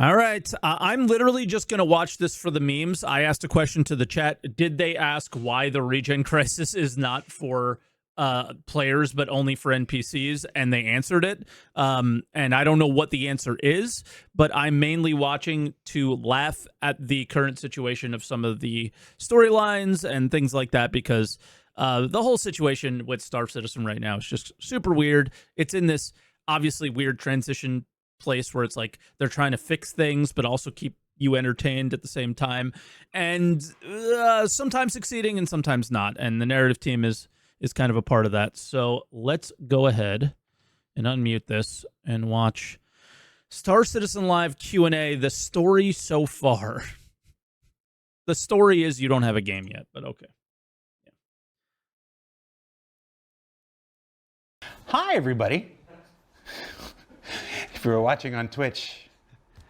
All right. I'm literally just going to watch this for the memes. I asked a question to the chat. Did they ask why the regen crisis is not for players but only for NPCs? And they answered it. And I don't know what the answer is, but I'm mainly watching to laugh at the current situation of some of the storylines and things like that, because the whole situation with Star Citizen right now is just super weird. It's in this obviously weird transition place where it's like they're trying to fix things but also keep you entertained at the same time, and sometimes succeeding and sometimes not, and the narrative team is kind of a part of that. So let's go ahead and unmute this and watch Star Citizen Live Q&A. The story so far, the story is you don't have a game yet, but okay. Hi everybody. If you were watching on Twitch,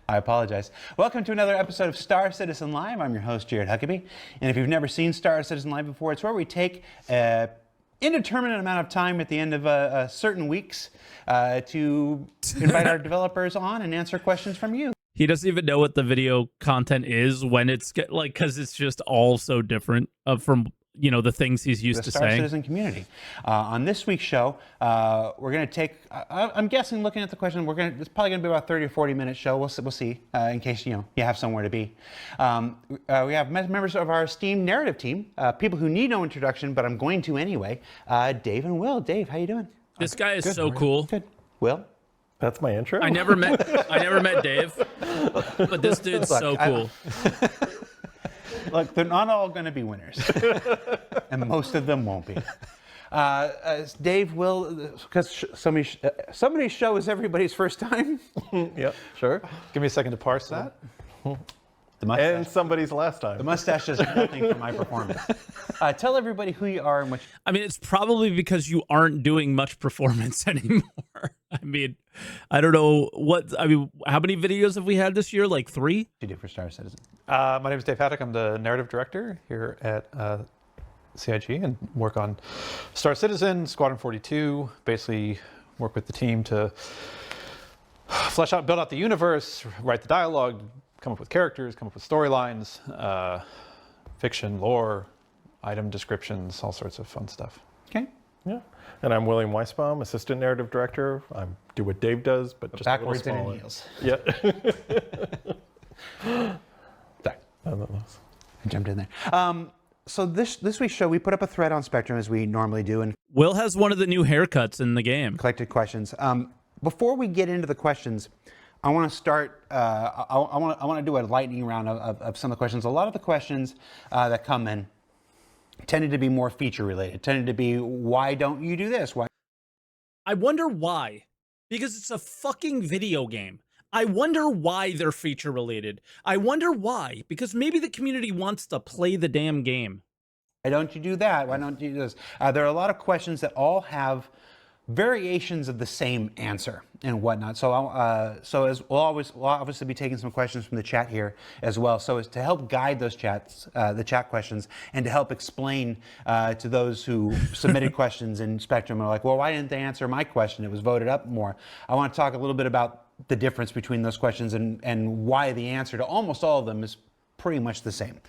I apologize. Welcome to another episode of Star Citizen Live. I'm your host, Jared Huckabee. And if you've never seen Star Citizen Live before, it's where we take an indeterminate amount of time at the end of certain weeks to invite our developers on and answer questions from you. He doesn't even know what the video content is when it's because it's just all so different from the things he's used to saying. The Star Citizen community. On this week's show, we're going to take, I'm guessing, looking at the question, it's probably going to be about a 30 or 40-minute show. We'll see, in case, you have somewhere to be. We have members of our esteemed narrative team, people who need no introduction, but I'm going to anyway. Dave and Will. Dave, how you doing? This guy is so cool. Good. Will? That's my intro? I never met Dave, but this dude's so cool. Look, they're not all going to be winners, and most of them won't be. Dave, Will, because somebody's show is everybody's first time. Yep, sure. Give me a second to parse that. The mustache. And somebody's last time. The mustache does nothing for my performance. Tell everybody who you are and what. I mean, it's probably because you aren't doing much performance anymore. I mean, I don't know how many videos have we had this year? Like 3? What do you do for Star Citizen? My name is Dave Haddock. I'm the narrative director here at CIG and work on Star Citizen, Squadron 42. Basically, work with the team to flesh out, build out the universe, write the dialogue, come up with characters, come up with storylines, fiction, lore, item descriptions, all sorts of fun stuff. Okay. Yeah. And I'm William Weisbaum, assistant narrative director. I do what Dave does, but just backwards a and little in smaller. heels. Sorry. I jumped in there. So this week's show, we put up a thread on Spectrum as we normally do, and Will has one of the new haircuts in the game. Collected questions. Before we get into the questions, I want to start. I want to do a lightning round of some of the questions. A lot of the questions that come in tended to be more feature related. Tended to be, why don't you do this? Why? I wonder why. Because it's a fucking video game. I wonder why they're feature related. I wonder why. Because maybe the community wants to play the damn game. Why don't you do that? Why don't you do this? There are a lot of questions that all have variations of the same answer and whatnot. So, as we'll obviously be taking some questions from the chat here as well. So, as to help guide those chats, the chat questions, and to help explain to those who submitted questions in Spectrum and are like, well, why didn't they answer my question? It was voted up more. I want to talk a little bit about the difference between those questions and why the answer to almost all of them is pretty much the same.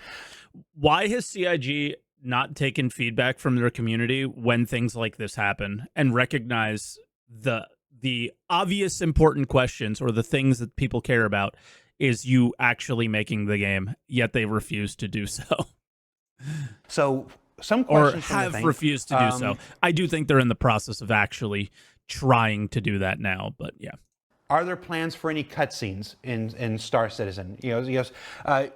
Why has CIG not taken feedback from their community when things like this happen and recognize the obvious important questions or the things that people care about is you actually making the game, yet they refuse to do so? So some questions or have refused to do so. I do think they're in the process of actually trying to do that now, but yeah. Are there plans for any cutscenes in Star Citizen? Yes. I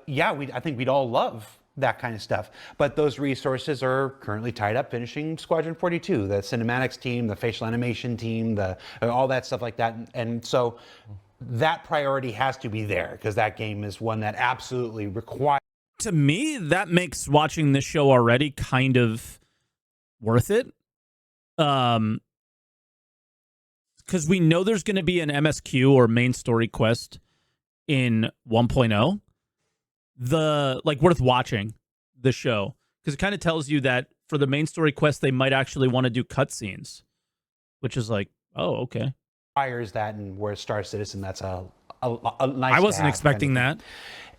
think we'd all love that kind of stuff. But those resources are currently tied up finishing Squadron 42, the cinematics team, the facial animation team, all that stuff like that. And so that priority has to be there because that game is one that absolutely requires. To me, that makes watching this show already kind of worth it. Because we know there's going to be an MSQ or main story quest in 1.0. Worth watching the show because it kind of tells you that for the main story quest they might actually want to do cutscenes, which is like, oh, okay. Requires that, and where Star Citizen, that's a a nice. I wasn't to have expecting kind of that.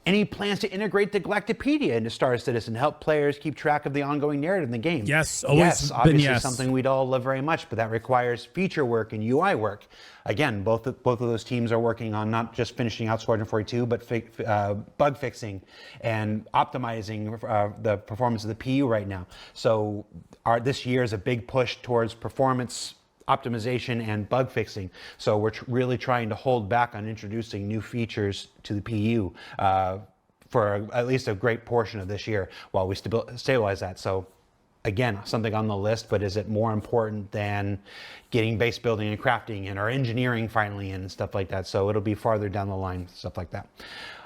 Any plans to integrate the Galactopedia into Star Citizen, help players keep track of the ongoing narrative in the game? Yes, always yes, been obviously yes. something we'd all love very much, but that requires feature work and UI work. Again, both of those teams are working on not just finishing out Squadron 42, but bug fixing and optimizing the performance of the PU right now. So this year is a big push towards performance optimization and bug fixing. So we're really trying to hold back on introducing new features to the PU for at least a great portion of this year while we stabilize that. So again, something on the list, but is it more important than getting base building and crafting and our engineering finally in and stuff like that? So it'll be farther down the line, stuff like that.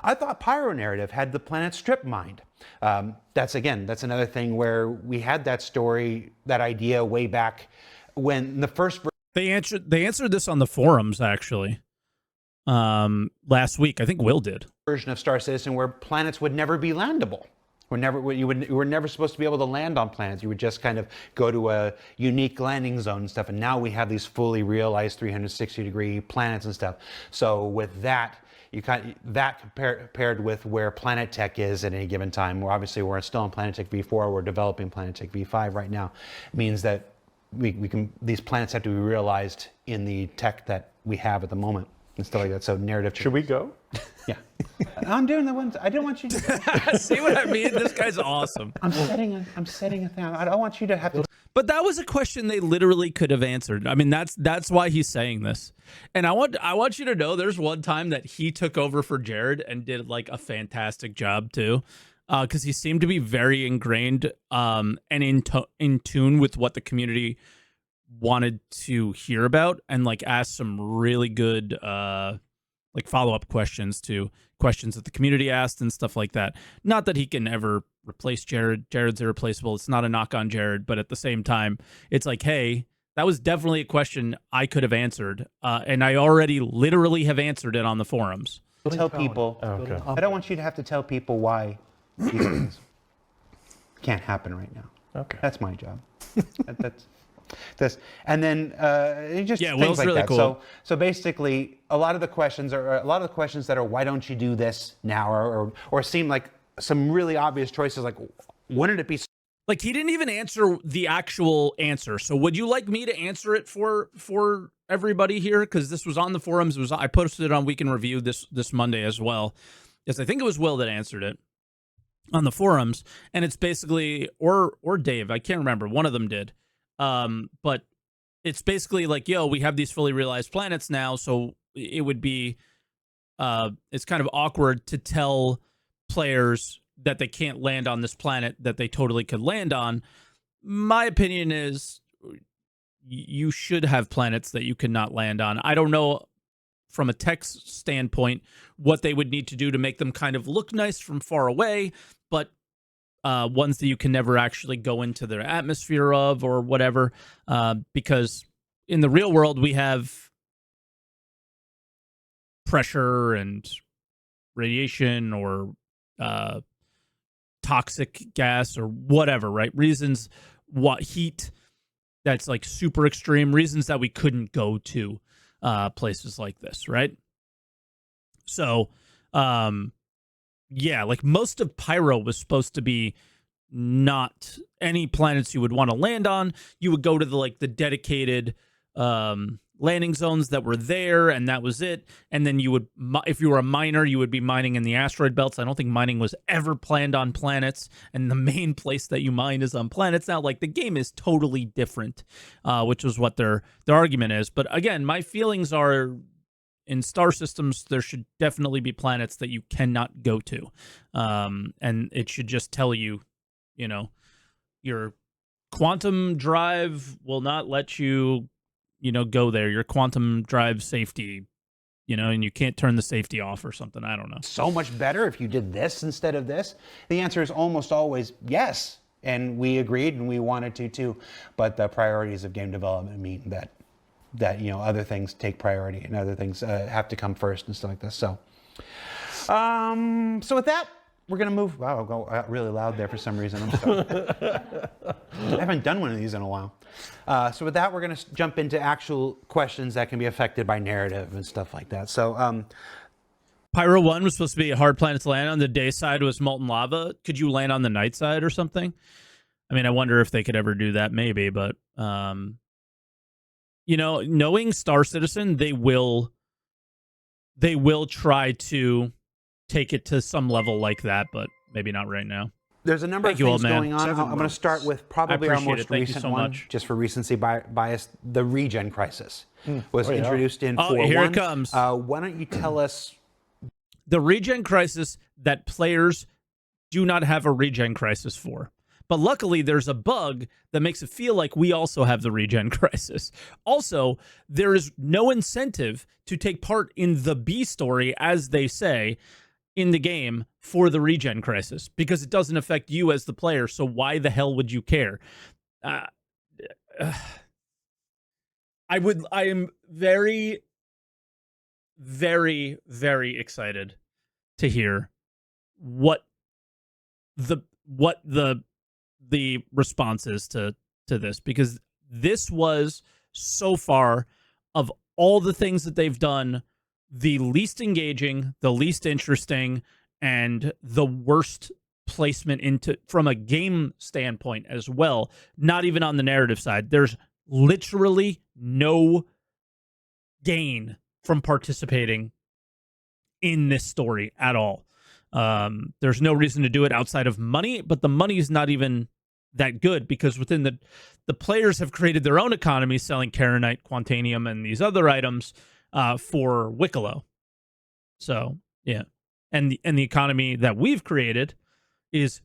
I thought Pyro Narrative had the planet strip mined. That's another thing where we had that story, that idea way back when the first They answered this on the forums actually last week. I think Will did. Version of Star Citizen where planets would never be landable. You were never supposed to be able to land on planets. You would just kind of go to a unique landing zone and stuff. And now we have these fully realized 360-degree planets and stuff. So with that, paired with where Planet Tech is at any given time, where obviously we're still in Planet Tech V4, we're developing Planet Tech V5 right now, means that these planets have to be realized in the tech that we have at the moment and stuff like that. So narrative. Should we go? Yeah. I'm doing the ones. I don't want you to. See what I mean? This guy's awesome. I'm setting a thing. I don't want you to have to. But that was a question they literally could have answered. I mean, that's why he's saying this. And I want you to know there's one time that he took over for Jared and did like a fantastic job too. Because he seemed to be very ingrained and in tune with what the community wanted to hear about, and like asked some really good like follow-up questions to questions that the community asked and stuff like that. Not that he can ever replace Jared. Jared's irreplaceable. It's not a knock on Jared, but at the same time, it's like, hey, that was definitely a question I could have answered, and I already literally have answered it on the forums. Tell people. Okay. I don't want you to have to tell people why these things can't happen right now. Okay. That's my job. That's and then just things Will's like really that. cool. So basically, a lot of the questions that are why don't you do this now, or seem like some really obvious choices, like wouldn't it be like he didn't even answer the actual answer. So would you like me to answer it for everybody here? Because this was on the forums. I posted it on Week in Review this Monday as well. Yes, I think it was Will that answered it on the forums, and it's basically or Dave, I can't remember, one of them did, but it's basically like, yo, we have these fully realized planets now, so it would be it's kind of awkward to tell players that they can't land on this planet that they totally could land on. My opinion is you should have planets that you cannot land on. I don't know from a tech standpoint what they would need to do to make them kind of look nice from far away, but ones that you can never actually go into their atmosphere of or whatever, because in the real world we have pressure and radiation or toxic gas or whatever, right? Reasons, what heat that's like super extreme, reasons that we couldn't go to places like this, right? So, yeah, like most of Pyro was supposed to be not any planets you would want to land on. You would go to the dedicated landing zones that were there, and that was it. And then you would, if you were a miner, you would be mining in the asteroid belts. I don't think mining was ever planned on planets, and the main place that you mine is on planets now. Like, the game is totally different, which was what their argument is. But again, my feelings are, in star systems, there should definitely be planets that you cannot go to, and it should just tell you, you know, your quantum drive will not let you, go there. Your quantum drive safety, and you can't turn the safety off or something. I don't know. So much better if you did this instead of this? The answer is almost always yes. And we agreed and we wanted to too. But the priorities of game development mean that other things take priority and other things have to come first and stuff like this. So, so with that, we're going to move. Wow, I'll go out really loud there for some reason. I'm sorry. I haven't done one of these in a while. So with that, we're going to jump into actual questions that can be affected by narrative and stuff like that. So Pyro 1 was supposed to be a hard planet to land on. The day side was molten lava. Could you land on the night side or something? I mean, I wonder if they could ever do that, maybe. But, you know, knowing Star Citizen, they will try to take it to some level like that, but maybe not right now. There's a number of things going on. I'm going to start with probably our most recent one, just for recency bias, the regen crisis. Was introduced in 4.1. Oh, here it comes. Why don't you tell us... The regen crisis that players do not have a regen crisis for. But luckily, there's a bug that makes it feel like we also have the regen crisis. Also, there is no incentive to take part in the B story, as they say, in the game for the regen crisis, because it doesn't affect you as the player, so why the hell would you care? I am very, very, very excited to hear what the response is to this, because this was, so far, of all the things that they've done, the least engaging, the least interesting, and the worst placement into from a game standpoint as well. Not even on the narrative side. There's literally no gain from participating in this story at all. There's no reason to do it outside of money, but the money is not even that good, because within the players have created their own economy selling Karenite, Quantanium, and these other items for Wicklow. So yeah, and the economy that we've created is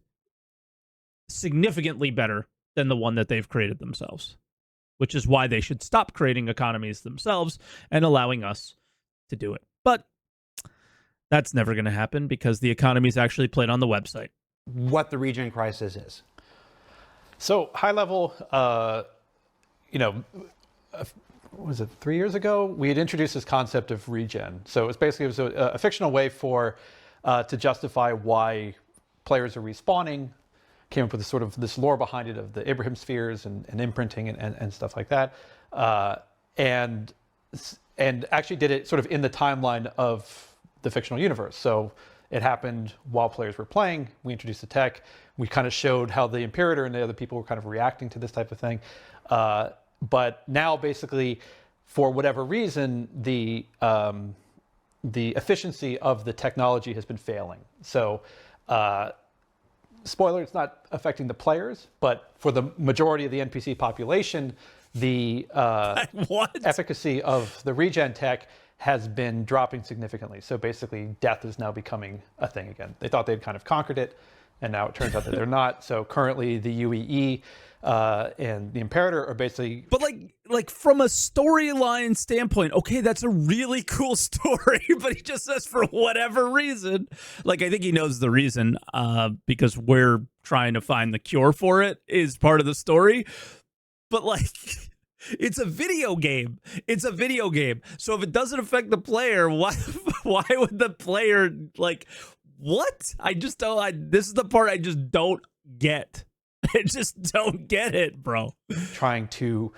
significantly better than the one that they've created themselves, which is why they should stop creating economies themselves and allowing us to do it. But that's never going to happen, because the economy is actually played on the website. What the regen crisis is. So high level, was it 3 years ago? We had introduced this concept of regen. So it was a fictional way to justify why players are respawning. Came up with this lore behind it of the Abraham spheres and imprinting and stuff like that, and actually did it sort of in the timeline of the fictional universe. So it happened while players were playing. We introduced the tech. We kind of showed how the Imperator and the other people were kind of reacting to this type of thing. But now, basically, for whatever reason, the efficiency of the technology has been failing. So, spoiler, it's not affecting the players, but for the majority of the NPC population, the efficacy of the regen tech has been dropping significantly. So basically, death is now becoming a thing again. They thought they'd kind of conquered it, and now it turns out that they're not. So currently, the UEE and the Imperator are basically... But like from a storyline standpoint, okay, that's a really cool story, but he just says for whatever reason, like I think he knows the reason, because we're trying to find the cure for it is part of the story. But like... It's a video game. It's a video game. So if it doesn't affect the player, why would the player, like, what? I just don't. This is the part I just don't get. I just don't get it, bro. Trying to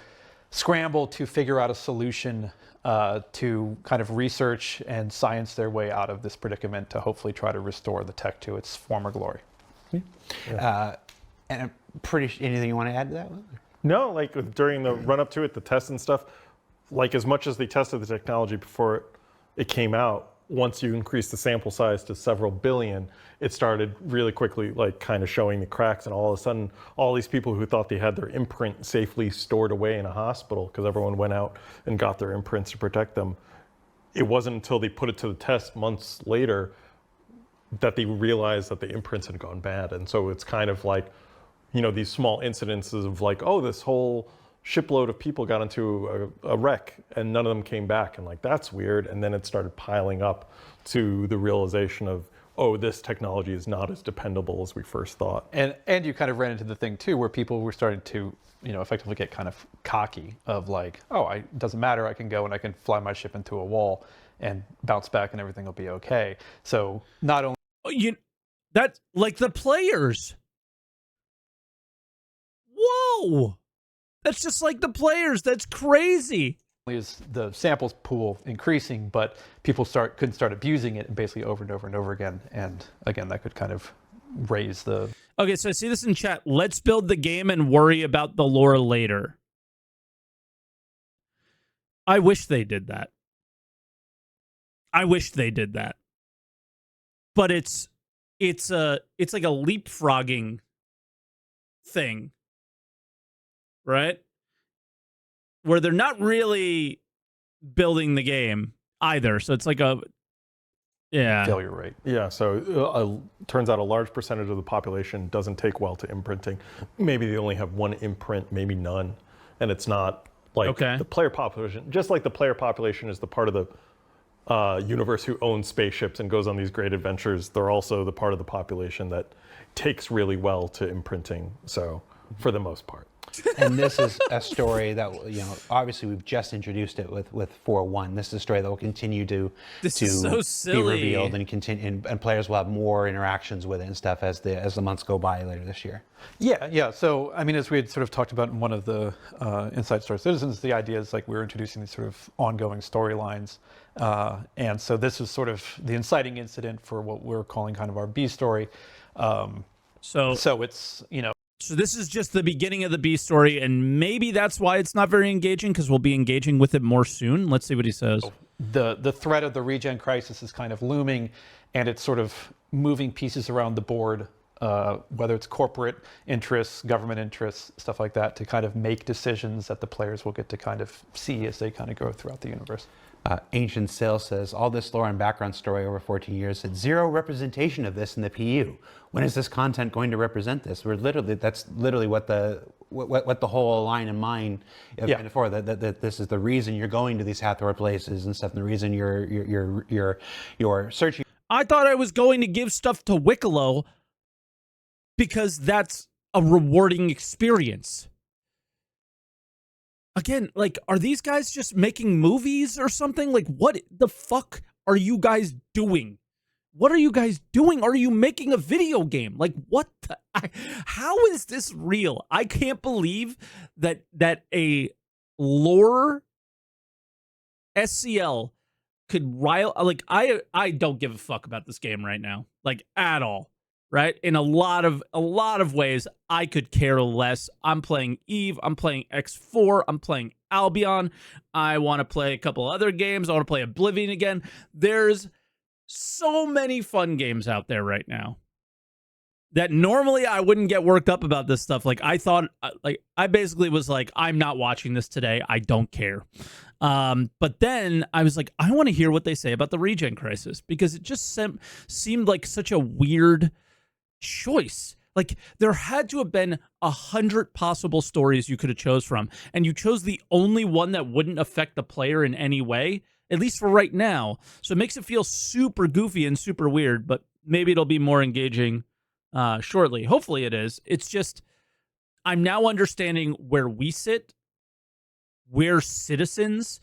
scramble to figure out a solution to kind of research and science their way out of this predicament to hopefully try to restore the tech to its former glory. And I'm anything you want to add to that one? No, like during the run up to it, the tests and stuff, like as much as they tested the technology before it came out, once you increase the sample size to several billion, it started really quickly, like kind of showing the cracks, and all of a sudden, all these people who thought they had their imprint safely stored away in a hospital, because everyone went out and got their imprints to protect them, it wasn't until they put it to the test months later that they realized that the imprints had gone bad. And so it's kind of like, you know, these small incidences of like, oh, this whole shipload of people got into a wreck and none of them came back, and like, that's weird. And then it started piling up to the realization of, oh, this technology is not as dependable as we first thought. And you kind of ran into the thing too, where people were starting to, you know, effectively get kind of cocky of like, oh, it doesn't matter, I can go and I can fly my ship into a wall and bounce back and everything will be okay. So not only that's like the players. Whoa, that's just like the players. That's crazy. is the samples pool increasing, but people couldn't start abusing it and basically over and over and over again. And again, that could kind of raise the... Okay, so I see this in chat. Let's build the game and worry about the lore later. I wish they did that. I wish they did that. But it's like a leapfrogging thing, right? Where they're not really building the game either. So it's like a failure rate. Yeah, so turns out a large percentage of the population doesn't take well to imprinting. Maybe they only have one imprint, maybe none. And it's not like the player population, just like the player population is the part of the universe who owns spaceships and goes on these great adventures. They're also the part of the population that takes really well to imprinting. So for the most part. And this is a story that, obviously we've just introduced it with 4.1. This is a story that will continue to be revealed and continue, and players will have more interactions with it and stuff as the months go by later this year. Yeah. So, I mean, as we had sort of talked about in one of the Inside Star Citizens, the idea is like we're introducing these sort of ongoing storylines. And so this is sort of the inciting incident for what we're calling kind of our B story. So it's, So this is just the beginning of the B story, and maybe that's why it's not very engaging, because we'll be engaging with it more soon. Let's see what he says. The threat of the regen crisis is kind of looming, and it's sort of moving pieces around the board, whether it's corporate interests, government interests, stuff like that, to kind of make decisions that the players will get to kind of see as they kind of go throughout the universe. Ancient Sail says, all this lore and background story over 14 years had zero representation of this in the PU. When is this content going to represent this? That's literally what the whole line in mind for, that this is the reason you're going to these Hathor places and stuff, and the reason you're searching. I thought I was going to give stuff to Wicklow because that's a rewarding experience. Again, like, are these guys just making movies or something? Like, what the fuck are you guys doing? What are you guys doing? Are you making a video game? Like, what the... how is this real? I can't believe that a lore SCL could rile... Like, I don't give a fuck about this game right now. Like, at all. Right? In a lot of ways, I could care less. I'm playing Eve. I'm playing X4. I'm playing Albion. I want to play a couple other games. I want to play Oblivion again. There's so many fun games out there right now that normally I wouldn't get worked up about this stuff. Like, I basically was like, I'm not watching this today. I don't care. But then I was like, I want to hear what they say about the regen crisis, because it just seemed like such a weird choice. Like, there had to have been 100 possible stories you could have chose from, and you chose the only one that wouldn't affect the player in any way, at least for right now. So it makes it feel super goofy and super weird, but maybe it'll be more engaging shortly. Hopefully it is. It's just, I'm now understanding where we sit. We're citizens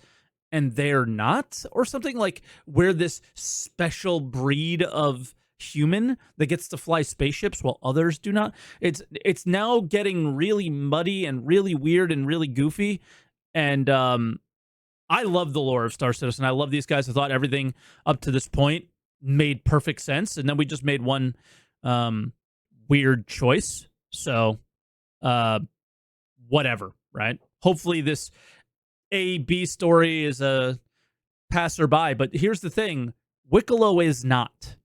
and they're not, or something. Like, we're this special breed of human that gets to fly spaceships while others do not. It's now getting really muddy and really weird and really goofy. And I love the lore of Star Citizen. I love these guys. I thought everything up to this point made perfect sense, and then we just made one weird choice. So whatever, right? Hopefully this A-B story is a passerby, but here's the thing. Wicklow is not.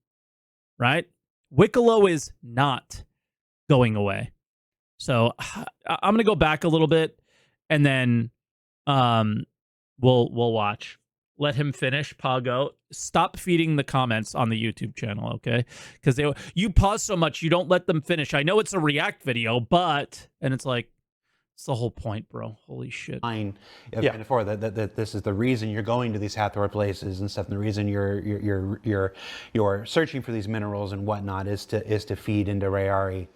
Right? Wicklow is not going away. So I'm gonna go back a little bit, and then we'll watch. Let him finish. Pago, stop feeding the comments on the YouTube channel, okay? Because you pause so much, you don't let them finish. I know it's a React video, but it's like, it's the whole point, bro. Holy shit. Before that this is the reason you're going to these Hathor places and stuff, and the reason you're searching for these minerals and whatnot is to feed into Rayari.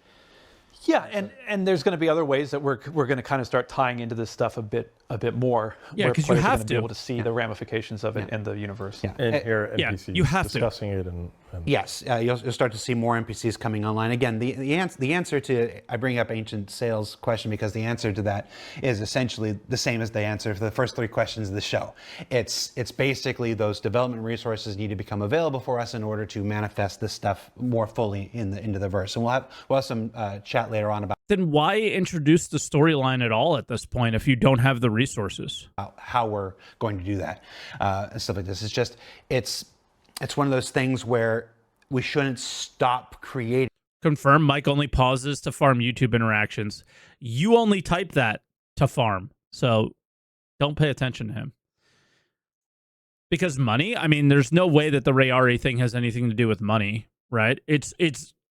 Yeah, and there's going to be other ways that we're going to kind of start tying into this stuff a bit a bit more. Yeah, where 'cause you players are have gonna to. be able to see the ramifications of it in the universe. Yeah. And hear yeah, NPCs you have to. discussing it. And Yes, you'll start to see more NPCs coming online. Again, the answer to, I bring up ancient sales question because the answer to that is essentially the same as the answer for the first 3 questions of the show. It's basically those development resources need to become available for us in order to manifest this stuff more fully into the verse. And we'll have some chat later on about Then why introduce the storyline at all at this point if you don't have the resources? how we're going to do that and stuff like this. It's just it's one of those things where we shouldn't stop creating. Confirm Mike only pauses to farm YouTube interactions. You only type that to farm. So don't pay attention to him. Because money, I mean, there's no way that the Rayari thing has anything to do with money, right? It's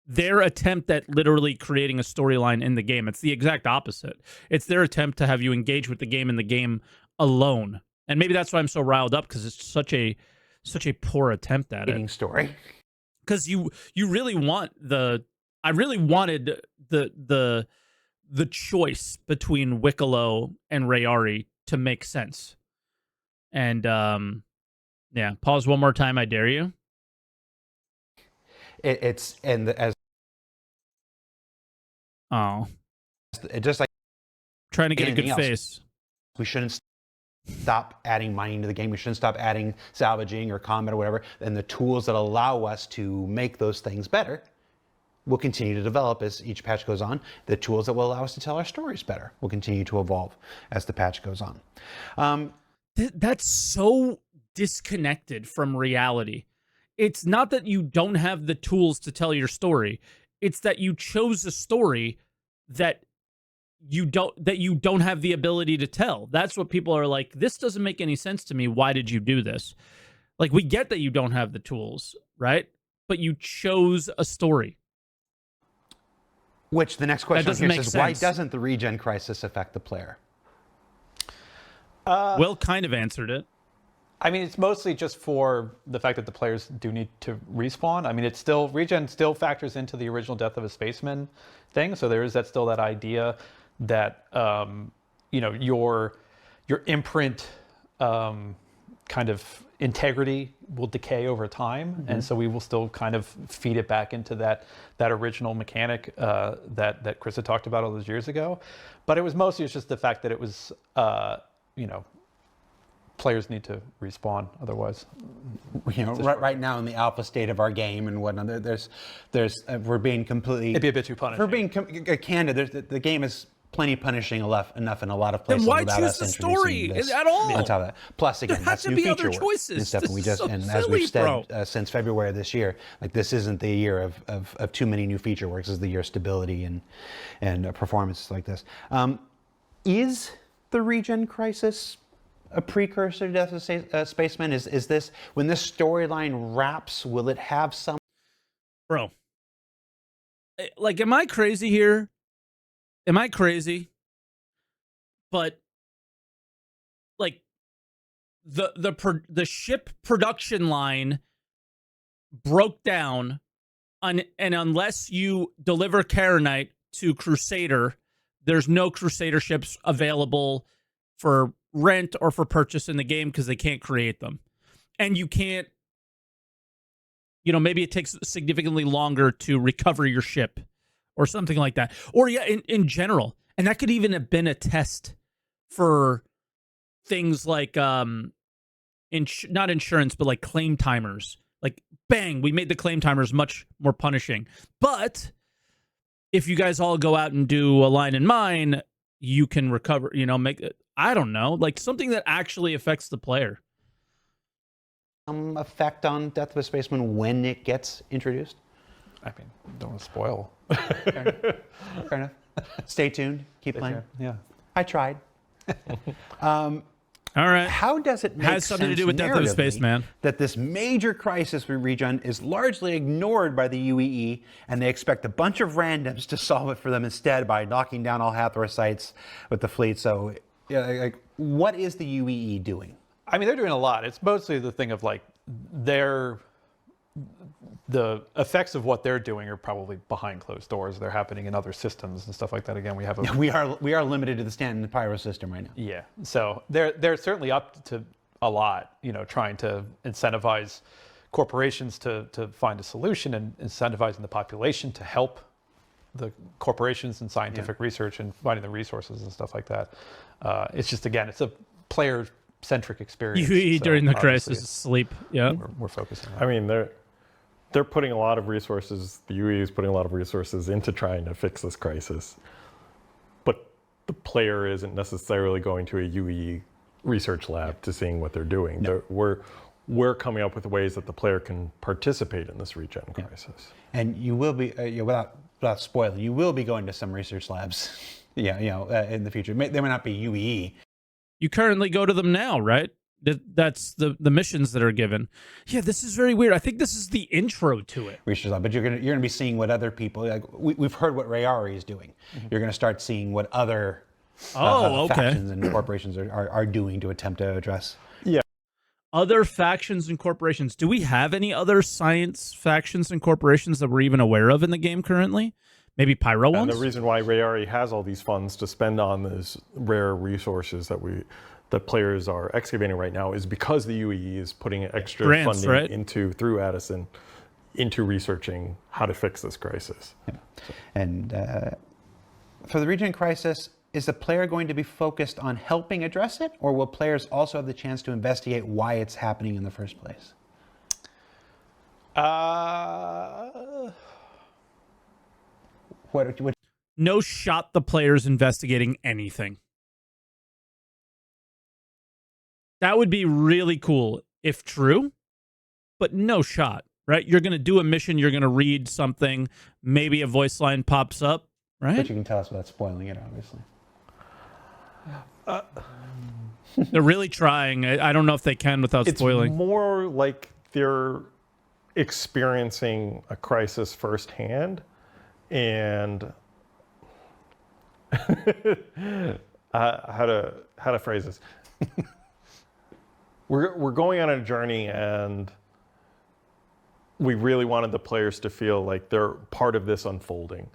their attempt at literally creating a storyline in the game. It's the exact opposite. It's their attempt to have you engage with the game and the game alone. And maybe that's why I'm so riled up, because it's such a poor attempt at it. Story. Because you really want I really wanted the choice between Wicklow and Rayari to make sense. And yeah, pause one more time, I dare you. As Oh, just like trying to get a good anything else. face. We shouldn't stop adding mining to the game. We shouldn't stop adding salvaging or combat or whatever. And the tools that allow us to make those things better will continue to develop as each patch goes on. The tools that will allow us to tell our stories better will continue to evolve as the patch goes on. That's so disconnected from reality. It's not that you don't have the tools to tell your story. It's that you chose a story that you don't have the ability to tell. That's what people are like, this doesn't make any sense to me. Why did you do this? Like, we get that you don't have the tools, right? But you chose a story. Which the next question doesn't here make says, why sense. doesn't the regen crisis affect the player? Will kind of answered it. I mean, it's mostly just for the fact that the players do need to respawn. I mean, it's still, regen still factors into the original Death of a Spaceman thing. So there is still that idea that, you know, your imprint kind of integrity will decay over time. Mm-hmm. And so we will still kind of feed it back into that original mechanic that Chris had talked about all those years ago. But it was mostly just the fact that it was, you know, players need to respawn, otherwise. You know, right now in the alpha state of our game and whatnot, there's we're being completely. It'd be a bit too punishing. We're being candid. The game is plenty punishing enough in a lot of places. Then why without choose us the introducing story this at all? On top of that, plus again, There has that's to new be feature other work choices. and stuff. This And we is just so and as silly, we've said since February of this year, like this isn't the year of too many new feature works. This is the year of stability and performances like this. Is the regen crisis a precursor to Death of a Spaceman? Is this, when this storyline wraps, will it have some? Bro, like, am I crazy here? Am I crazy? But like, the ship production line broke down, and unless you deliver Karenite to Crusader, there's no Crusader ships available for rent or for purchase in the game because they can't create them. And you can't, you know, maybe it takes significantly longer to recover your ship or something like that. Or yeah, in general. And that could even have been a test for things like not insurance, but like claim timers. Like, bang, we made the claim timers much more punishing. But if you guys all go out and do a line in mine, you can recover, you know, make it, I don't know, like something that actually affects the player. Some effect on Death of a Spaceman when it gets introduced? I mean, don't want to spoil. Fair enough. Stay tuned. Keep playing. Yeah. I tried. All right. How does it make Has something to do with Death of a Spaceman that this major crisis with regen is largely ignored by the UEE, and they expect a bunch of randoms to solve it for them instead by knocking down all Hathor sites with the fleet? So, yeah, like, what is the UEE doing? I mean, they're doing a lot. It's mostly the thing of like they're the effects of what they're doing are probably behind closed doors. They're happening in other systems and stuff like that. Again, we have a we are limited to the standard Pyro system right now. yeah. So they're certainly up to a lot, trying to incentivize corporations to find a solution and incentivizing the population to help the corporations in scientific research and finding the resources and stuff like that. It's just, again, it's a player-centric experience. UE so during the obviously crisis is sleep. Yeah. we're focusing on I mean, they're putting a lot of resources, the UE is putting a lot of resources into trying to fix this crisis. But the player isn't necessarily going to a UE research lab to seeing what they're doing. No. We're coming up with ways that the player can participate in this regen crisis. And you will be, without spoiling, you will be going to some research labs, in the future. They may not be UE. You currently go to them now, right? That's the missions that are given. Yeah, this is very weird. I think this is the intro to it. Research lab, but you're gonna be seeing what other people, like we've heard what Rayari is doing. You're gonna start seeing what other factions and corporations are doing to attempt to address. Other factions and corporations. Do we have any other science factions and corporations that we're even aware of in the game currently? Maybe Pyro ones? And the reason why Rayari has all these funds to spend on these rare resources that players are excavating right now is because the UE is putting extra grants, funding right? through Addison into researching how to fix this crisis. Yeah. And for the regen crisis, is the player going to be focused on helping address it, or will players also have the chance to investigate why it's happening in the first place? What No shot the players investigating anything. That would be really cool if true, but no shot, right? You're going to do a mission, you're going to read something, maybe a voice line pops up, right? But you can tell us without spoiling it, obviously. They're really trying. I don't know if they can without spoiling. It's more like they're experiencing a crisis firsthand, and how to phrase this. We're going on a journey, and we really wanted the players to feel like they're part of this unfolding.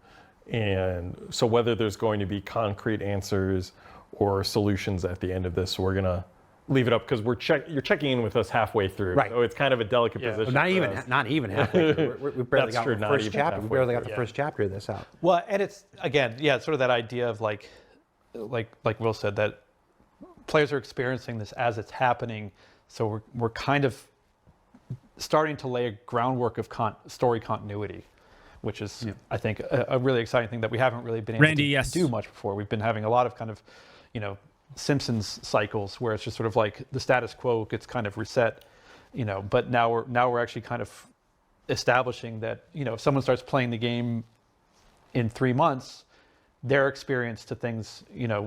And so whether there's going to be concrete answers or solutions at the end of this, we're going to leave it up because you're checking in with us halfway through. Right. So it's kind of a delicate position. Not even halfway through. We barely That's got true, the not first even chapter. We halfway barely got through, the first chapter of this out. Well, and it's, again, sort of that idea of like Will said, that players are experiencing this as it's happening. So we're kind of starting to lay a groundwork of story continuity, which is, I think, a really exciting thing that we haven't really been able to do much before. We've been having a lot of kind of, Simpsons cycles where it's just sort of like the status quo gets kind of reset, but now we're actually kind of establishing that, if someone starts playing the game in 3 months, their experience to things,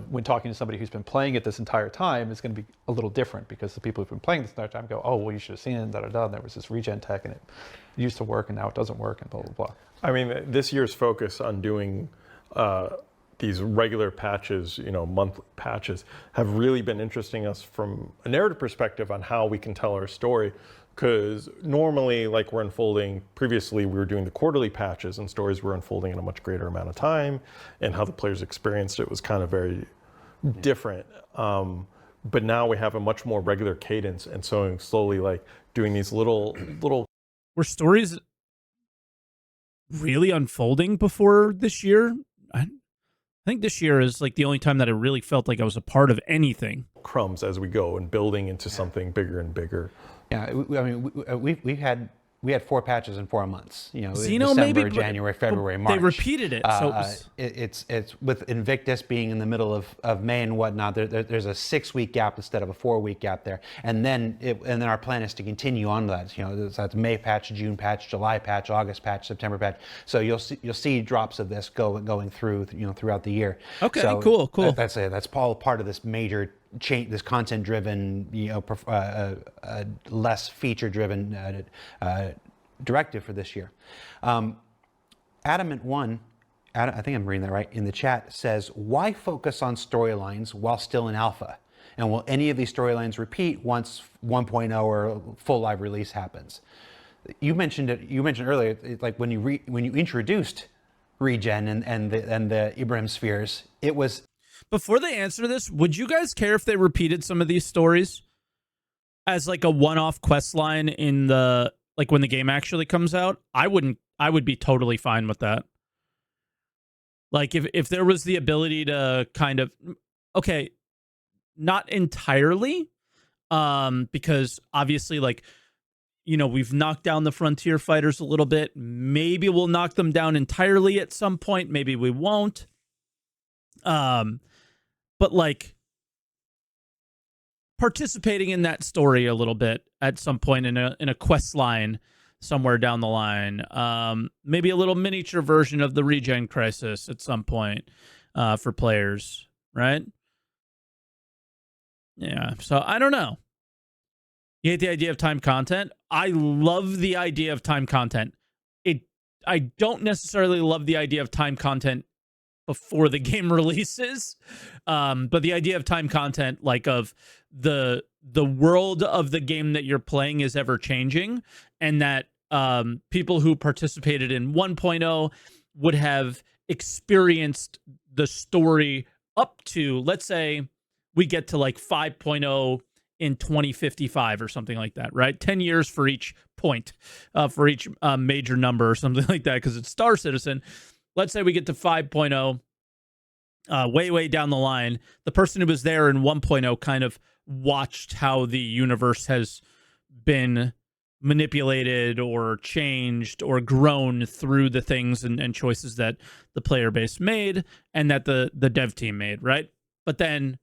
when talking to somebody who's been playing it this entire time is going to be a little different, because the people who've been playing this entire time go, oh, well, you should have seen it, and there was this regen tech and it used to work and now it doesn't work and blah, blah, blah. I mean, this year's focus on doing these regular patches, monthly patches, have really been interesting us from a narrative perspective on how we can tell our story. Because normally, like we're unfolding, previously we were doing the quarterly patches and stories were unfolding in a much greater amount of time, and how the players experienced it was kind of very different. But now we have a much more regular cadence, and so slowly like doing these little. Were stories really unfolding before this year? I think this year is like the only time that I really felt like I was a part of anything. Crumbs as we go and building into something bigger and bigger. Yeah, I mean, we had 4 patches in 4 months. Xeno, December, maybe, January, February, March. They repeated it. So it's with Invictus being in the middle of May and whatnot. There's a 6-week gap instead of a 4-week gap there, and then our plan is to continue on that. So that's May patch, June patch, July patch, August patch, September patch. So you'll see drops of this going through throughout the year. Okay, so cool. That's all part of this major change, this content-driven, less feature-driven directive for this year. Adamant1, I think I'm reading that right, in the chat says, why focus on storylines while still in alpha? And will any of these storylines repeat once 1.0 or full live release happens? You mentioned it. You mentioned earlier, like when you introduced regen and the Ibrahim spheres, it was. Before they answer this, would you guys care if they repeated some of these stories as like a one-off quest line in the like when the game actually comes out? I wouldn't. I would be totally fine with that. Like if there was the ability to kind of, okay, not entirely, because obviously, like, you know, we've knocked down the frontier fighters a little bit. Maybe we'll knock them down entirely at some point. Maybe we won't. But like participating in that story a little bit at some point in a quest line somewhere down the line. Maybe a little miniature version of the regen crisis at some point for players, right? Yeah, so I don't know. You hate the idea of time content? I love the idea of time content. I don't necessarily love the idea of time content before the game releases, but the idea of time content, like of the world of the game that you're playing is ever changing, and that people who participated in 1.0 would have experienced the story up to, let's say, we get to like 5.0 in 2055 or something like that, right? 10 years for each point, for each major number or something like that, because it's Star Citizen. Let's say we get to 5.0, way down the line. The person who was there in 1.0 kind of watched how the universe has been manipulated or changed or grown through the things and choices that the player base made and that the dev team made, right? But then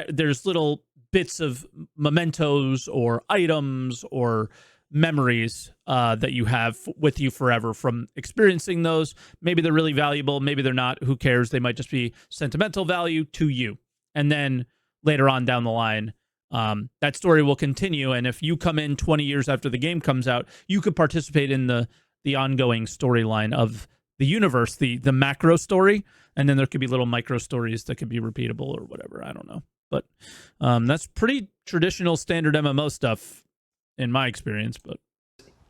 there's little bits of mementos or items or memories that you have with you forever from experiencing those. Maybe they're really valuable, maybe they're not. Who cares? They might just be sentimental value to you. And then later on down the line, that story will continue. And if you come in 20 years after the game comes out, you could participate in the ongoing storyline of the universe, the macro story. And then there could be little micro stories that could be repeatable or whatever. I don't know. But that's pretty traditional standard MMO stuff in my experience. But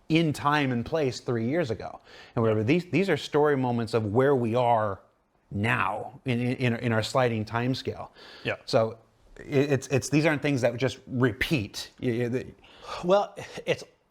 in time and place 3 years ago, and whatever. These are story moments of where we are now in our sliding time scale. Yeah. So it's these aren't things that just repeat. Well,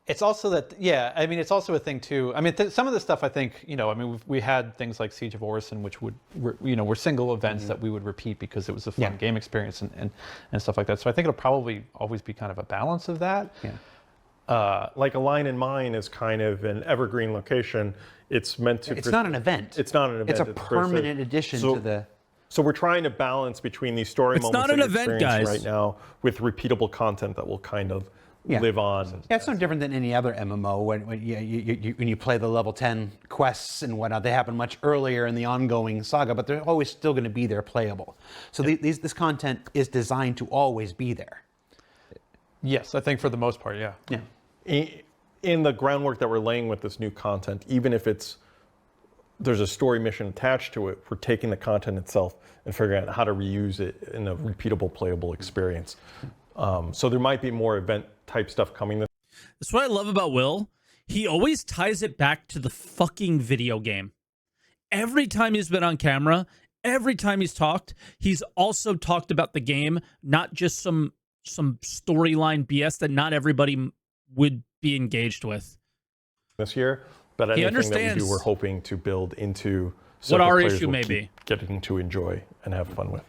it's also that, yeah, I mean, it's also a thing too. I mean, some of the stuff I think, you know, I mean, we had things like Siege of Orison, which were single events that we would repeat because it was a fun game experience and stuff like that. So I think it'll probably always be kind of a balance of that. Yeah. Like a line in mine is kind of an evergreen location. It's meant to. It's not an event. It's not an event. It's a permanent addition to the. So we're trying to balance between these story It's moments not an that you event, experience guys. right now with repeatable content that will kind of live on. Yeah, it's no different than any other MMO. When you play the level 10 quests and whatnot, they happen much earlier in the ongoing saga, but they're always still going to be there playable. So this content is designed to always be there. Yes, I think for the most part, yeah. Yeah. In the groundwork that we're laying with this new content, even if there's a story mission attached to it, we're taking the content itself and figuring out how to reuse it in a repeatable, playable experience. So there might be more event type stuff coming. That's what I love about Will. He always ties it back to the fucking video game. Every time he's been on camera, every time he's talked, he's also talked about the game, not just some storyline BS that not everybody would be engaged with This year, but anything that we do, we're hoping to build into what our players issue will may keep be. getting to enjoy and have fun with.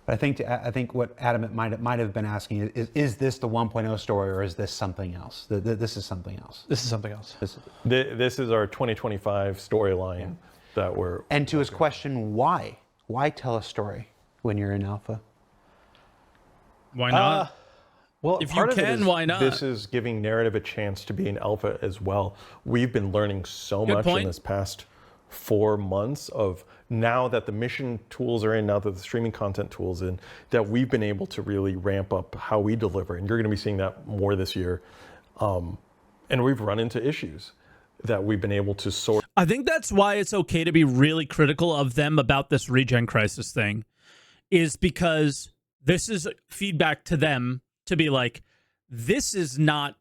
I think what Adam might have been asking is this the 1.0 story or is this something else? This is something else. This is something else. This is our 2025 storyline that we're. And to his question, why? Why tell a story when you're in alpha? Why not? Well, if you part of it can, is why not? This is giving narrative a chance to be an alpha as well. We've been learning so Good much point. in this past 4 months of now that the mission tools are in, now that the streaming content tools in, that we've been able to really ramp up how we deliver. And you're going to be seeing that more this year. And we've run into issues that we've been able to sort. I think that's why it's okay to be really critical of them about this regen crisis thing, is because this is feedback to them to be like, this is not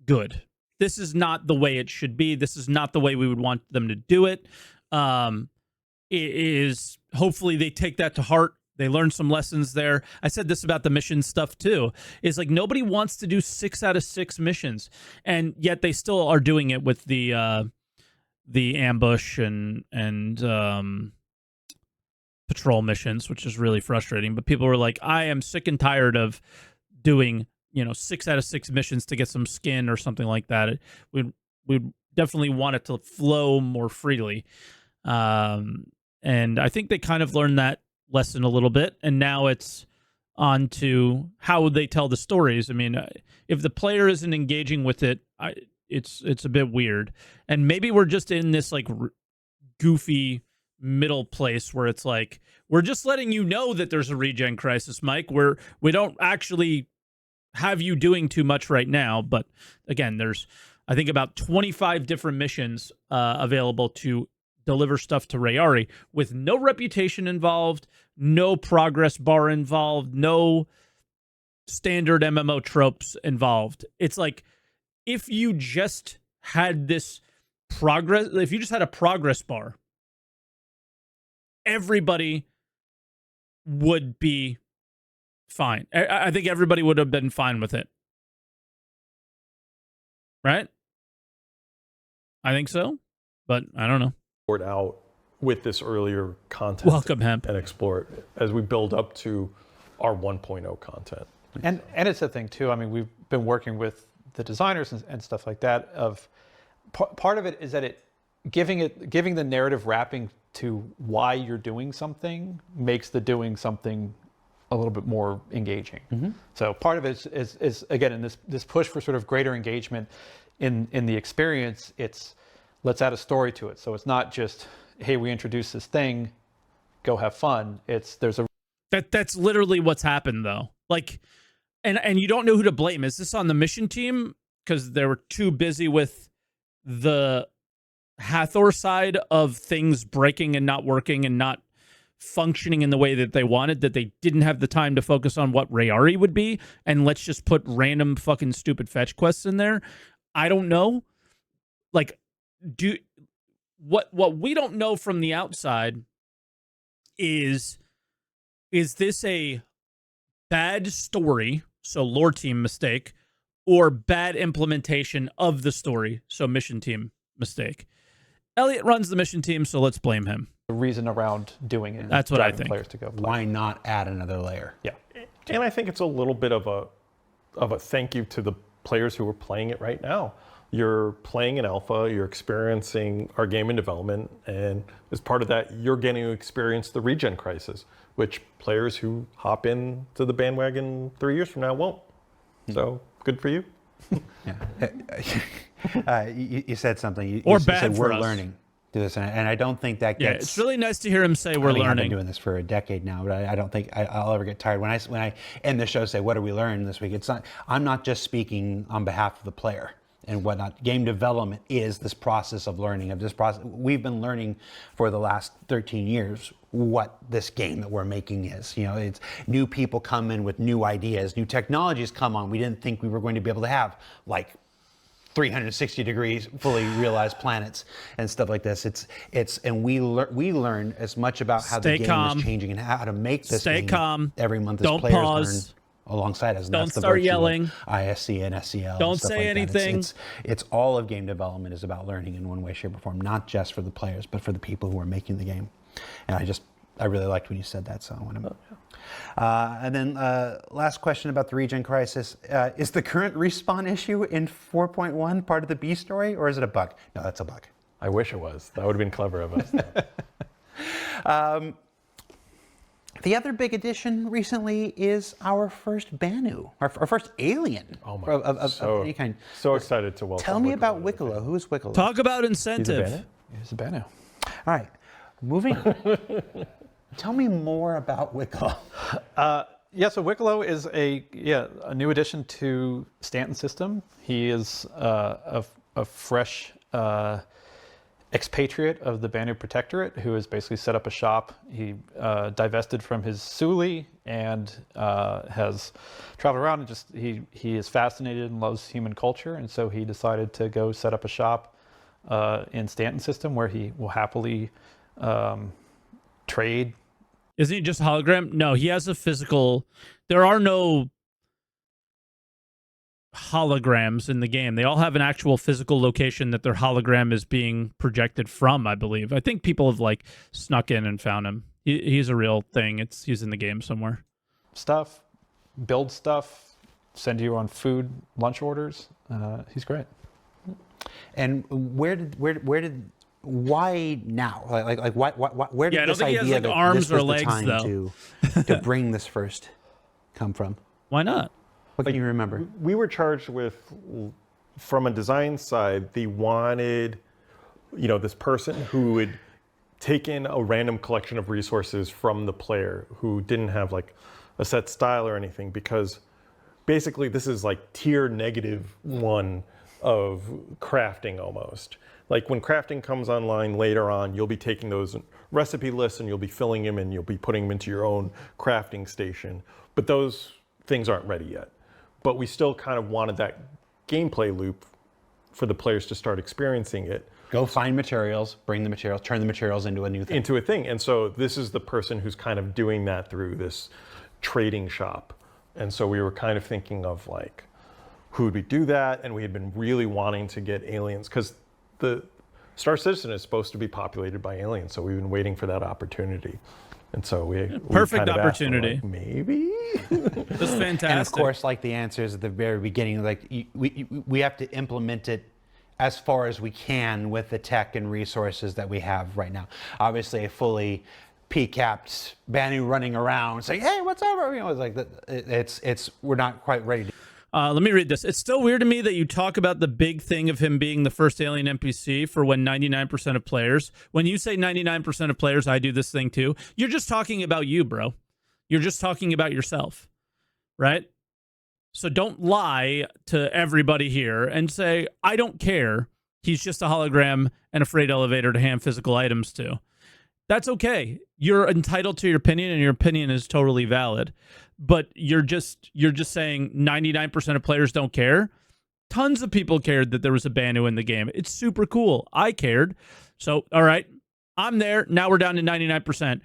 good. this is not the way it should be. This is not the way we would want them to do it. It is, hopefully they take that to heart. They learn some lessons there. I said this about the mission stuff too. Is like nobody wants to do 6 out of 6 missions, and yet they still are doing it with the ambush and patrol missions, which is really frustrating. But people were like, I am sick and tired of doing 6 out of 6 missions to get some skin or something like that. We'd definitely want it to flow more freely. And I think they kind of learned that lesson a little bit, and now it's on to how they tell the stories. I mean, if the player isn't engaging with it, it's a bit weird. And maybe we're just in this like goofy middle place where it's like, we're just letting you know that there's a regen crisis, Mike, where we don't actually have you doing too much right now. But again, there's, I think, about 25 different missions available to deliver stuff to Rayari with no reputation involved, no progress bar involved, no standard MMO tropes involved. It's like, if you just had this progress, if you just had a progress bar, everybody would be fine. I think everybody would have been fine with it. Right? I think so, but I don't know. Out with this earlier content. Welcome, Hemp. And explore it as we build up to our 1.0 content. And it's a thing too. I mean, we've been working with the designers and stuff like that. Of part of it is that giving the narrative wrapping to why you're doing something makes the doing something a little bit more engaging. Mm-hmm. So part of it is again, in this push for sort of greater engagement in the experience. It's, let's add a story to it. So it's not just, hey, we introduced this thing, go have fun. That's literally what's happened though. Like, and you don't know who to blame. Is this on the mission team because they were too busy with the Hathor side of things breaking and not working and not functioning in the way that they wanted, that they didn't have the time to focus on what Rayari would be, and let's just put random fucking stupid fetch quests in there? I don't know. Like, what we don't know from the outside is this a bad story, so lore team mistake, or bad implementation of the story, so mission team mistake? Elliot runs the mission team, so let's blame him. The reason around doing it. That's what I think. Players to go play. Why not add another layer? Yeah. And I think it's a little bit of a thank you to the players who are playing it right now. You're playing in alpha, you're experiencing our game in development, and as part of that, you're getting to experience the regen crisis, which players who hop in to the bandwagon 3 years from now won't. So good for you. Yeah. You said something. You or said bad for we're us. learning to this, and I don't think that gets. Yeah, it's really nice to hear him say we're I've been learning. doing this for a decade now, but I don't think I'll ever get tired. When I end the show, say, "What did we learn this week?" It's not. I'm not just speaking on behalf of the player and whatnot. Game development is this process of learning. Of this process, we've been learning for the last 13 years what this game that we're making is. It's new people come in with new ideas, new technologies come on. We didn't think we were going to be able to have, like, 360 degrees fully realized planets and stuff like this. And we learn as much about how the game is changing and how to make this Stay game calm. Every month as Don't players pause. learn alongside us. And Don't that's the start virtue of yelling. ISC and SCL. Don't and stuff say like anything. That. It's all of game development is about learning in one way, shape, or form, not just for the players, but for the people who are making the game. And I really liked when you said that, so I want to. And then last question about the regen crisis. Is the current respawn issue in 4.1 part of the B story, or is it a bug? No, that's a bug. I wish it was. That would have been clever of us. The other big addition recently is our first Banu, our first alien of any kind. So excited to welcome. Tell me about Wicklow. Who is Wicklow? Talk about incentive. He's a Banu. All right, moving. Tell me more about Wicklow. So Wicklow is a new addition to Stanton's system. He is a fresh expatriate of the Banu Protectorate who has basically set up a shop. He divested from his Suli and has traveled around and he is fascinated and loves human culture, and so he decided to go set up a shop in Stanton system where he will happily trade. Isn't he just a hologram? No, he has a physical. There are no holograms in the game. They all have an actual physical location that their hologram is being projected from, I believe. I think people have like snuck in and found him. He's a real thing. He's in the game somewhere. Stuff, build stuff, send you on food lunch orders. He's great. And why now? Like where did I don't this think he has, idea like, that arms this was or legs, the time though. to bring this first come from? Why not? What can you remember? We were charged with, from a design side, they wanted, this person who would take in a random collection of resources from the player who didn't have like a set style or anything, because basically this is like tier -1 of crafting almost. Like when crafting comes online later on, you'll be taking those recipe lists and you'll be filling them and you'll be putting them into your own crafting station. But those things aren't ready yet. But we still kind of wanted that gameplay loop for the players to start experiencing it. Go find materials, bring the materials, turn the materials into a new thing. And so this is the person who's kind of doing that through this trading shop. And so we were kind of thinking of like, who would we do that? And we had been really wanting to get aliens, because the Star Citizen is supposed to be populated by aliens. So we've been waiting for that opportunity. And so we perfect kind of opportunity. Asked, like, maybe. That's fantastic. And of course, like the answers at the very beginning, like we have to implement it as far as we can with the tech and resources that we have right now. Obviously, a fully P-capped Banu running around saying, "Hey, what's up?" It's like it's we're not quite ready to. Let me read this. It's still weird to me that you talk about the big thing of him being the first alien NPC for when 99% of players. When you say 99% of players, I do this thing too. You're just talking about you, bro. You're just talking about yourself, right? So don't lie to everybody here and say, I don't care. He's just a hologram and a freight elevator to hand physical items to. That's okay. You're entitled to your opinion, and your opinion is totally valid. But you're just saying 99% of players don't care. Tons of people cared that there was a Banu in the game. It's super cool. I cared. So, all right, I'm there. Now we're down to 99%.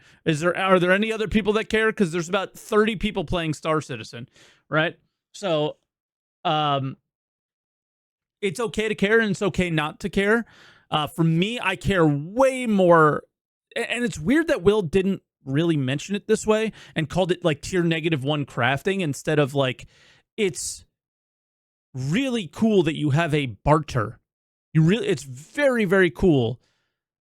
Are there any other people that care? Because there's about 30 people playing Star Citizen, right? So, it's okay to care and it's okay not to care. For me, I care way more. And it's weird that Will didn't really mention it this way and called it like tier -1 crafting instead of like, it's really cool that you have a barter. It's very, very cool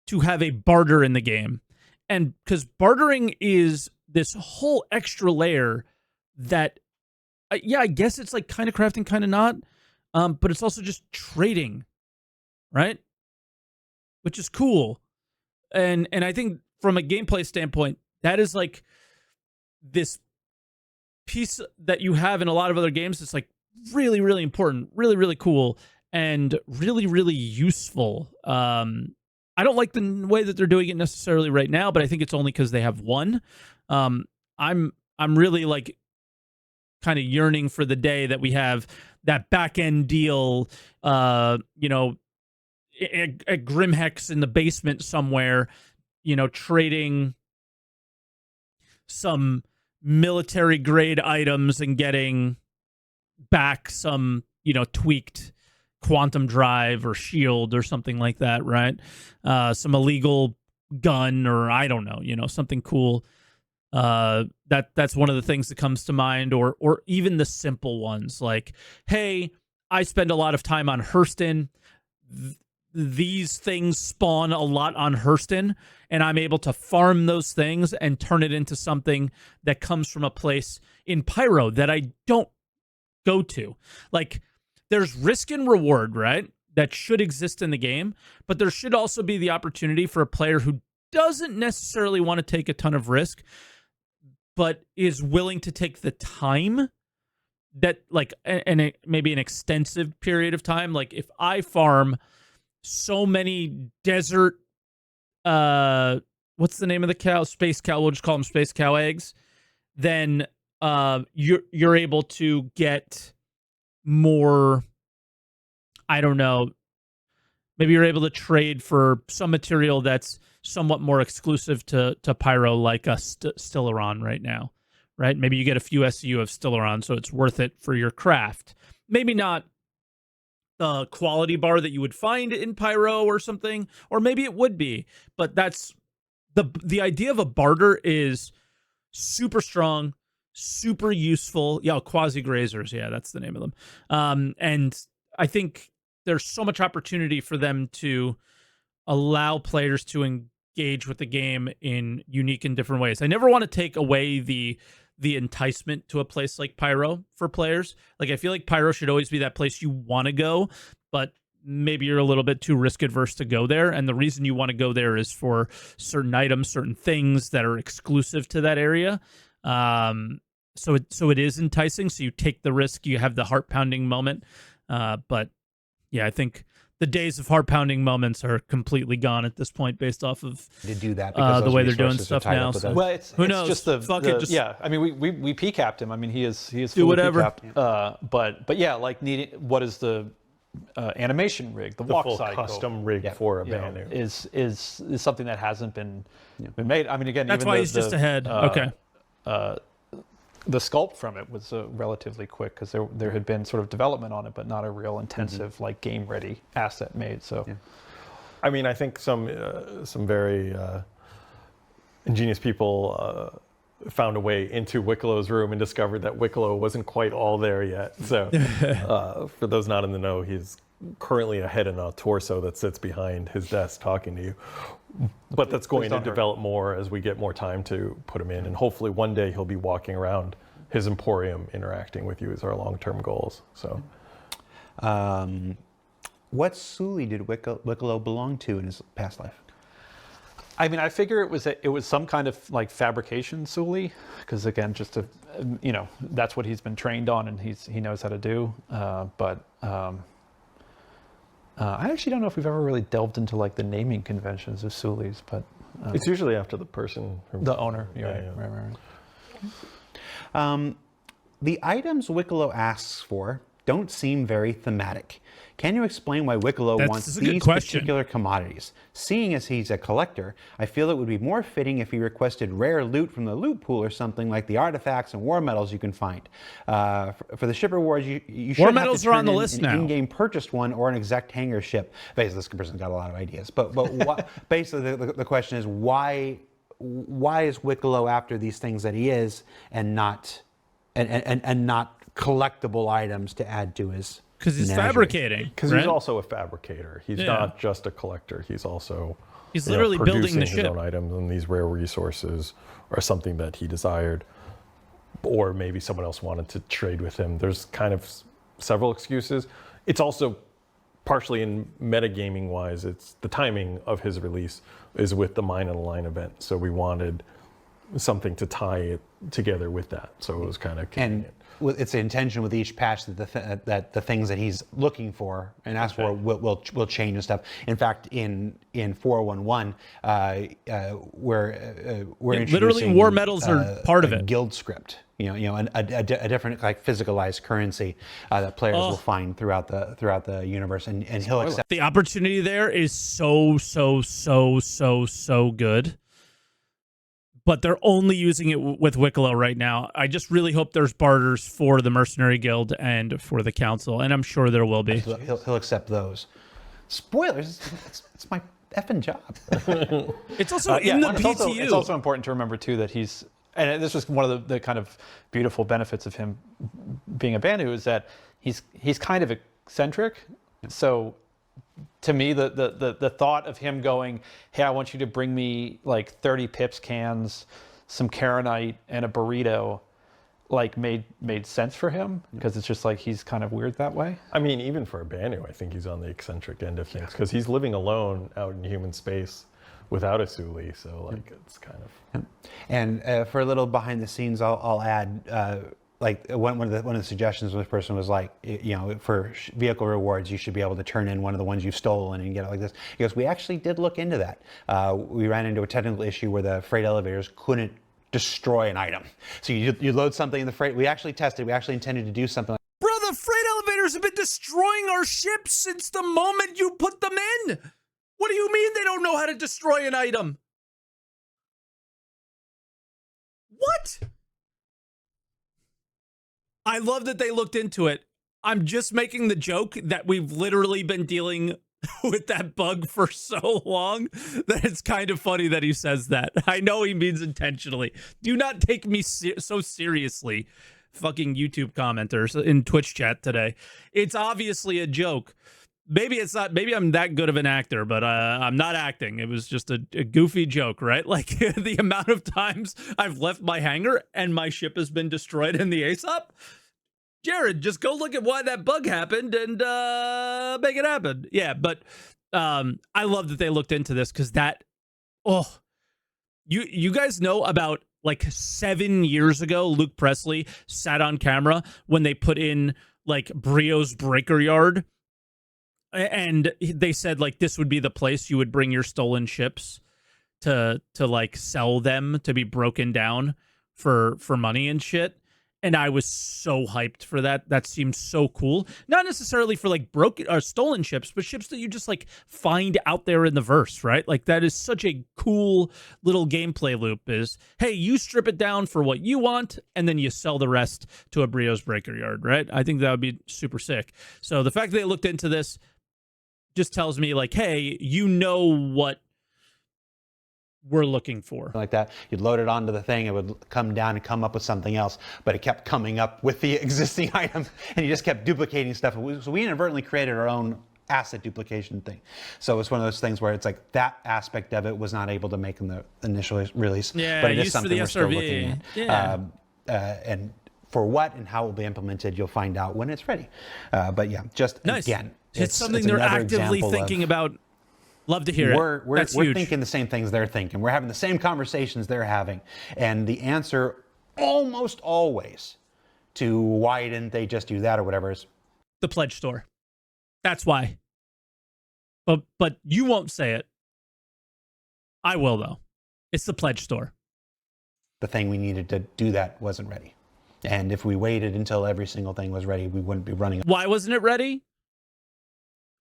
to have a barter in the game. And because bartering is this whole extra layer that, I guess it's like kind of crafting, kind of not. But it's also just trading, right? Which is cool. And I think from a gameplay standpoint, that is like this piece that you have in a lot of other games. It's like really, really important, really, really cool, and really, really useful. I don't like the way that they're doing it necessarily right now, but I think it's only because they have one. I'm really like kind of yearning for the day that we have that back end deal, at Grimhex in the basement somewhere, trading some military grade items and getting back some, tweaked quantum drive or shield or something like that, right? Some illegal gun or I don't know, something cool. That's one of the things that comes to mind, or even the simple ones like, hey, I spend a lot of time on Hurston. These things spawn a lot on Hurston, and I'm able to farm those things and turn it into something that comes from a place in Pyro that I don't go to. Like, there's risk and reward, right? That should exist in the game, but there should also be the opportunity for a player who doesn't necessarily want to take a ton of risk, but is willing to take the time that, like, and maybe an extensive period of time. Like, if I farm so many desert, what's the name of the cow? Space cow. We'll just call them space cow eggs. Then you're able to get more, I don't know, maybe you're able to trade for some material that's somewhat more exclusive to Pyro, like a Stellaron right now, right? Maybe you get a few SU of Stellaron, so it's worth it for your craft. Maybe not the quality bar that you would find in Pyro or something, or maybe it would be, but that's the idea of a barter is super strong, super useful. Yeah, quasi grazers. Yeah, that's the name of them. And I think there's so much opportunity for them to allow players to engage with the game in unique and different ways. I never want to take away the enticement to a place like Pyro for players. Like, I feel like Pyro should always be that place you want to go, but maybe you're a little bit too risk adverse to go there. And the reason you want to go there is for certain items, certain things that are exclusive to that area. So it is enticing. So you take the risk, you have the heart pounding moment. But yeah, I think the days of heart pounding moments are completely gone at this point, based off of To do that because the those way they're doing resources are stuff tied now. up with So. those. Well, it's Who knows? just the, Fuck the it, just- yeah. I mean, we PCApped him. I mean, he is Do fully whatever. PCApped. But yeah, like needing what is the animation rig, the The walk full cycle, custom rig for a you know, banner. is something that hasn't been made. I mean, again, That's even why the, he's just the, ahead. Okay. The sculpt from it was relatively quick because there had been sort of development on it, but not a real intensive like game ready asset made. So, I mean, I think some very ingenious people found a way into Wicklow's room and discovered that Wicklow wasn't quite all there yet. So, for those not in the know, he's currently a head and a torso that sits behind his desk talking to you. But that's going to develop more as we get more time to put him in. And hopefully one day he'll be walking around his emporium interacting with you is our long-term goals. So, What Suli did Wicklow belong to in his past life? I mean, I figure it was some kind of like fabrication Suli, because again, just to that's what he's been trained on and he knows how to do. I actually don't know if we've ever really delved into like the naming conventions of Sulis, but it's usually after the person, the owner. Yeah, Right. The items Wicklow asks for don't seem very thematic. Can you explain why Wicklow wants a good these question. particular commodities? Seeing as he's a collector, I feel it would be more fitting if he requested rare loot from the loot pool or something like the artifacts and war medals you can find. For the shipper wars, you should War have medals to are turn on the in list an now. in-game purchased one or an exact hangar ship. Basically, this person's got a lot of ideas, but basically the question is why is Wicklow after these things that he is and not collectible items to add to his? Because he's menagerie? fabricating. because right? he's also a fabricator. He's not just a collector. He's also He's literally building producing the his ship. own items, and these rare resources are something that he desired, or maybe someone else wanted to trade with him. There's kind of several excuses. It's also partially in metagaming wise. It's the timing of his release is with the Mine and Line event, so we wanted something to tie it together with that. So it was kind of convenient. It's the intention with each patch that the things that he's looking for and ask for will change and stuff. In fact, in 411, we're introducing literally war medals are part of it. Guild script, a different like physicalized currency that players will find throughout the universe, and he'll accept. The opportunity there is so good. But they're only using it with Wicklow right now. I just really hope there's barters for the Mercenary Guild and for the Council, and I'm sure there will be. He'll accept those. Spoilers. It's my effing job. It's also in the PTU. It's also important to remember too that and this was one of the kind of beautiful benefits of him being a Banu is that he's kind of eccentric. So to me, the thought of him going, hey, I want you to bring me like 30 pips cans, some Karenite, and a burrito, like made sense for him because it's just like he's kind of weird that way. I mean, even for a Banu, I think he's on the eccentric end of things because he's living alone out in human space without a Suli. So like it's kind of. And for a little behind the scenes, I'll add. like one of the suggestions of this person was like, for vehicle rewards, you should be able to turn in one of the ones you've stolen and get it like this. He goes, we actually did look into that. We ran into a technical issue where the freight elevators couldn't destroy an item. So you load something in the freight. We actually tested. We actually intended to do something. Bro, the freight elevators have been destroying our ships since the moment you put them in. What do you mean they don't know how to destroy an item? What? I love that they looked into it. I'm just making the joke that we've literally been dealing with that bug for so long that it's kind of funny that he says that. I know he means intentionally. Do not take me so seriously, fucking YouTube commenters in Twitch chat today. It's obviously a joke. Maybe it's not. Maybe I'm that good of an actor, but I'm not acting. It was just a goofy joke, right? Like the amount of times I've left my hangar and my ship has been destroyed in the ASOP. Jared, just go look at why that bug happened and make it happen. Yeah, but I love that they looked into this because you guys know about like 7 years ago, Luke Presley sat on camera when they put in like Brio's breaker yard. And they said like this would be the place you would bring your stolen ships to like sell them to be broken down for money and shit. And I was so hyped for that. That seemed so cool. Not necessarily for like broken or stolen ships, but ships that you just like find out there in the verse, right? Like that is such a cool little gameplay loop is, hey, you strip it down for what you want and then you sell the rest to a Brio's breaker yard, right? I think that would be super sick. So the fact that they looked into this just tells me like, hey, you know what we're looking for. Like that, you'd load it onto the thing, it would come down and come up with something else, but it kept coming up with the existing item, and you just kept duplicating stuff. So we inadvertently created our own asset duplication thing. So it's one of those things where it's like that aspect of it was not able to make in the initial release, yeah, but it is something we're still looking at. Yeah. And for what and how it will be implemented, you'll find out when it's ready. But yeah, just nice. Again, it's something they're actively thinking about. Love to hear it. We're huge. thinking the same things they're thinking. We're having the same conversations they're having. And the answer almost always to why didn't they just do that or whatever is the pledge store. That's why. But you won't say it. I will though. It's the pledge store. The thing we needed to do that wasn't ready. And if we waited until every single thing was ready, we wouldn't be running. Why wasn't it ready?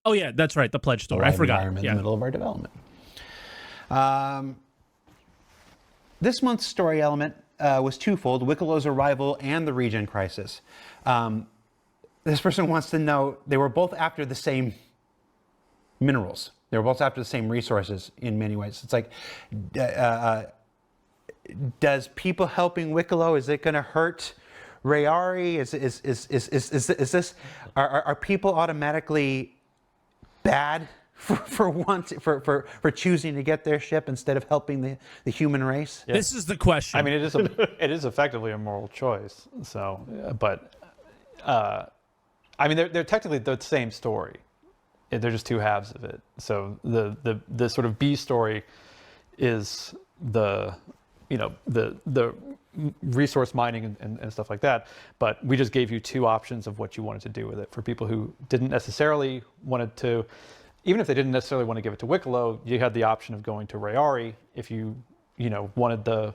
Oh yeah, that's right. The pledge store. I forgot. In the middle of our development. This month's story element was twofold: Wickelow's arrival and the regen crisis. This person wants to know, they were both after the same minerals. They were both after the same resources in many ways. It's like, does people helping Wickelow, is it going to hurt Rayari? Is this, are people automatically bad for choosing to get their ship instead of helping the human race? Yeah. This is the question. I mean, it is effectively a moral choice. So, but I mean, they're technically the same story. They're just two halves of it. So the sort of B story is the resource mining and stuff like that. But we just gave you two options of what you wanted to do with it. For people who didn't necessarily wanted to, even if they didn't necessarily want to give it to Wicklow, you had the option of going to Rayari. If you wanted the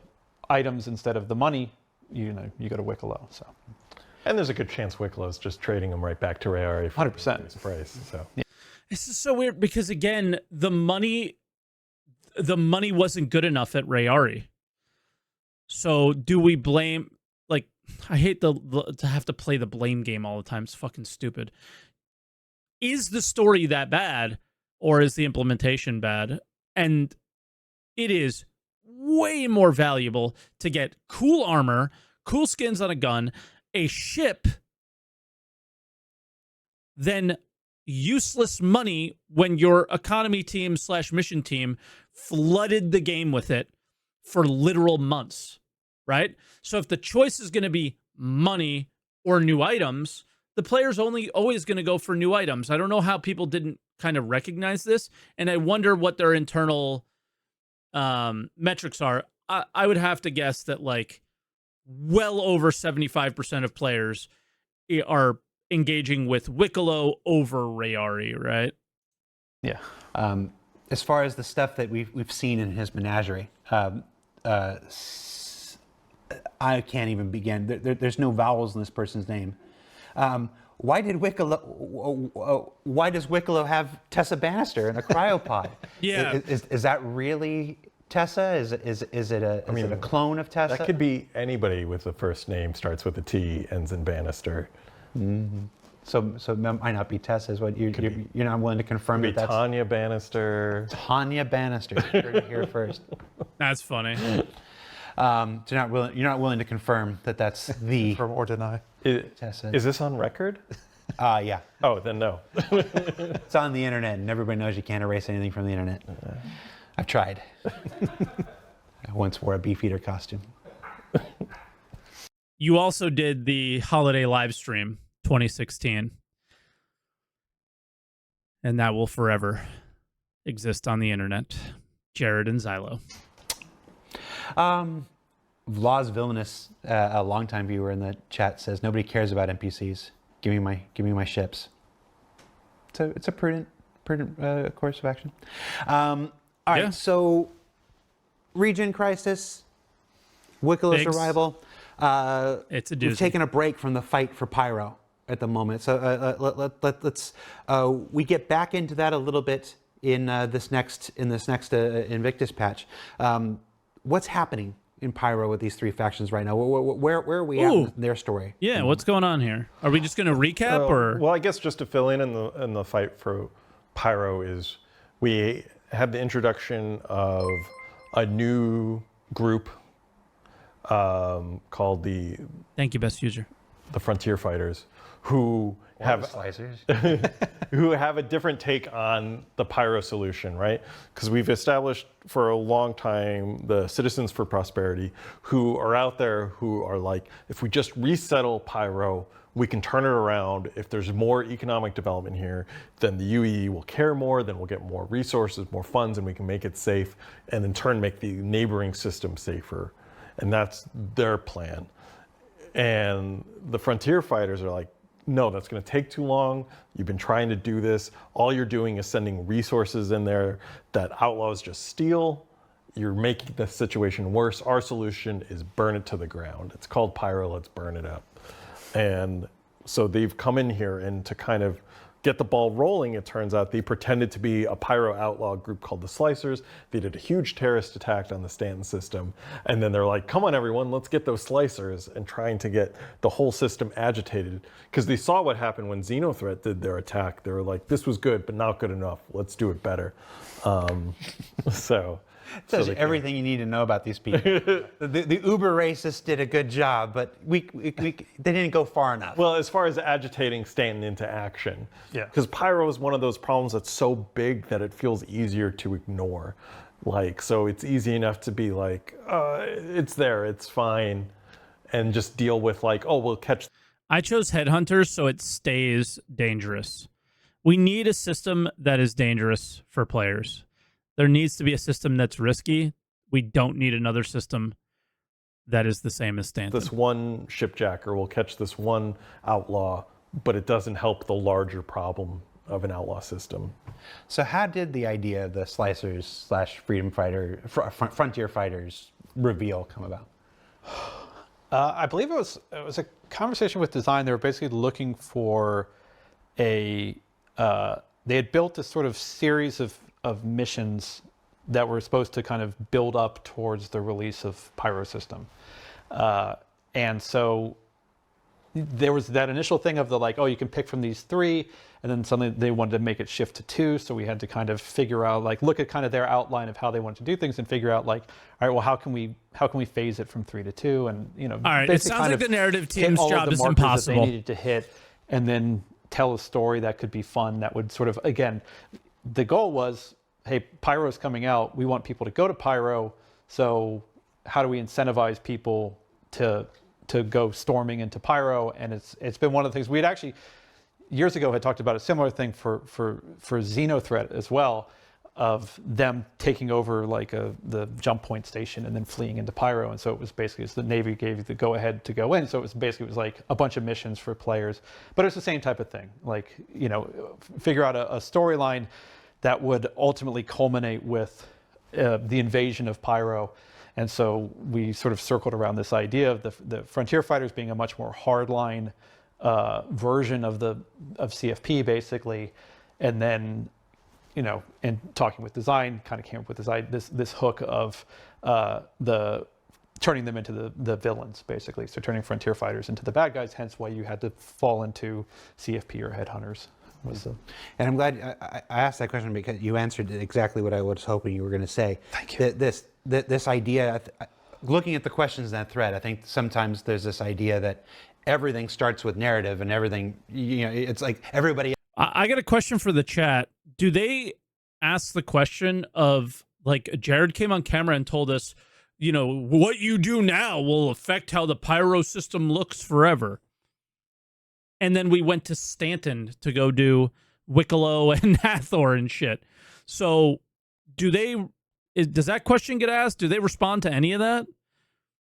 items instead of the money, you go to Wicklow. So. And there's a good chance Wicklow's just trading them right back to Rayari for 100% price. So yeah. This is so weird because again, the money wasn't good enough at Rayari. So do we blame? Like, I hate to have to play the blame game all the time. It's fucking stupid. Is the story that bad, or is the implementation bad? And it is way more valuable to get cool armor, cool skins on a gun, a ship, than useless money when your economy team / mission team flooded the game with it for literal months, right? So if the choice is going to be money or new items, the player's always going to go for new items. I don't know how people didn't kind of recognize this, and I wonder what their internal metrics are. I would have to guess that like well over 75% of players are engaging with Wicklow over Rayari, right? Yeah. As far as the stuff that we've seen in his menagerie, I can't even begin. There's no vowels in this person's name. Why does Wicklow have Tessa Bannister in a cryopod? Yeah. Is that really Tessa? Is it a clone of Tessa? That could be anybody with the first name starts with a T, ends in Bannister. Mm-hmm. So it might not be Tessa, is what you're not willing to confirm Could be that that's Tanya Bannister. Tanya Bannister. You heard it here first. That's funny. So you're not willing to confirm that that's the Confirm or deny. Tessa. Is this on record? Yeah. Oh, then no. It's on the internet, and everybody knows you can't erase anything from the internet. I've tried. I once wore a Beefeater costume. You also did the holiday live stream 2016, and that will forever exist on the internet. Jared and Xylo. Vlaz Villainous, a longtime viewer in the chat, says nobody cares about NPCs. Give me my ships. So it's a prudent course of action. All right, Yeah. so region crisis, Wicklow's Biggs. arrival. It's a We've doozy. taken a break from the fight for Pyro at the moment. So let's we get back into that a little bit in this next Invictus patch. What's happening in Pyro with these three factions right now? Where are we at in their story? Yeah, what's going on here? Are we just going to recap or? Well, I guess just to fill in the fight for Pyro is we have the introduction of a new group called the Thank you, best user. Frontier Fighters, who have slicers. who have a different take on the Pyro solution, right? Because we've established for a long time the Citizens for Prosperity, who are out there who are like, if we just resettle Pyro, we can turn it around. If there's more economic development here, then the UEE will care more, then we'll get more resources, more funds, and we can make it safe, and in turn make the neighboring system safer. And that's their plan. And the Frontier Fighters are like, no, that's going to take too long. You've been trying to do this. All you're doing is sending resources in there that outlaws just steal. You're making the situation worse. Our solution is burn it to the ground. It's called Pyro, let's burn it up. And so they've come in here and to kind of get the ball rolling, it turns out they pretended to be a Pyro outlaw group called the Slicers. They did a huge terrorist attack on the Stanton system. And then they're like, come on everyone, let's get those Slicers, and trying to get the whole system agitated. Because they saw what happened when Xenothreat did their attack. They were like, this was good, but not good enough. Let's do it better. It tells you everything you need to know about these people. the uber racists did a good job, but they didn't go far enough. Well, as far as agitating Stanton into action. Yeah. Because Pyro is one of those problems that's so big that it feels easier to ignore. Like, so it's easy enough to be like, it's there, it's fine. And just deal with like, oh, we'll catch. I chose Headhunters so it stays dangerous. We need a system that is dangerous for players. There needs to be a system that's risky. We don't need another system that is the same as Stanton. This one shipjacker will catch this one outlaw, but it doesn't help the larger problem of an outlaw system. So how did the idea of the Slicers / Freedom Fighter, Frontier Fighters reveal come about? I believe it was a conversation with design. They were basically looking for they had built this sort of series of missions that were supposed to kind of build up towards the release of Pyro system. And so there was that initial thing of the like, oh, you can pick from these three, and then suddenly they wanted to make it shift to two. So we had to kind of figure out, like, look at kind of their outline of how they wanted to do things and figure out like, all right, well, how can we phase it from 3 to 2? And, you know, all right, it sounds like the narrative hit team's all of job the is markers that impossible. they needed to hit, and then tell a story that could be fun, that would sort of, again, the goal was, hey, Pyro's coming out. We want people to go to Pyro. So how do we incentivize people to go storming into Pyro? And it's been one of the things we had actually years ago had talked about a similar thing for Xenothreat as well. of them taking over like the jump point station and then fleeing into Pyro. And so it was basically, the Navy gave you the go ahead to go in. So it was like a bunch of missions for players, but it's the same type of thing. Like, you know, figure out a storyline that would ultimately culminate with the invasion of Pyro. And so we sort of circled around this idea of the Frontier Fighters being a much more hardline version of CFP, basically. And then, you know, and talking with design, kind of came up with this hook of turning them into the villains, basically. So turning Frontier Fighters into the bad guys, hence why you had to fall into CFP or Headhunters. And I'm glad I asked that question because you answered exactly what I was hoping you were going to say. Thank you. This idea, looking at the questions in that thread, I think sometimes there's this idea that everything starts with narrative and everything, you know, it's like everybody. I got a question for the chat. Do they ask the question of, like, Jared came on camera and told us, you know, what you do now will affect how the Pyro system looks forever. And then we went to Stanton to go do Wicklow and Hathor and shit. So does that question get asked? Do they respond to any of that?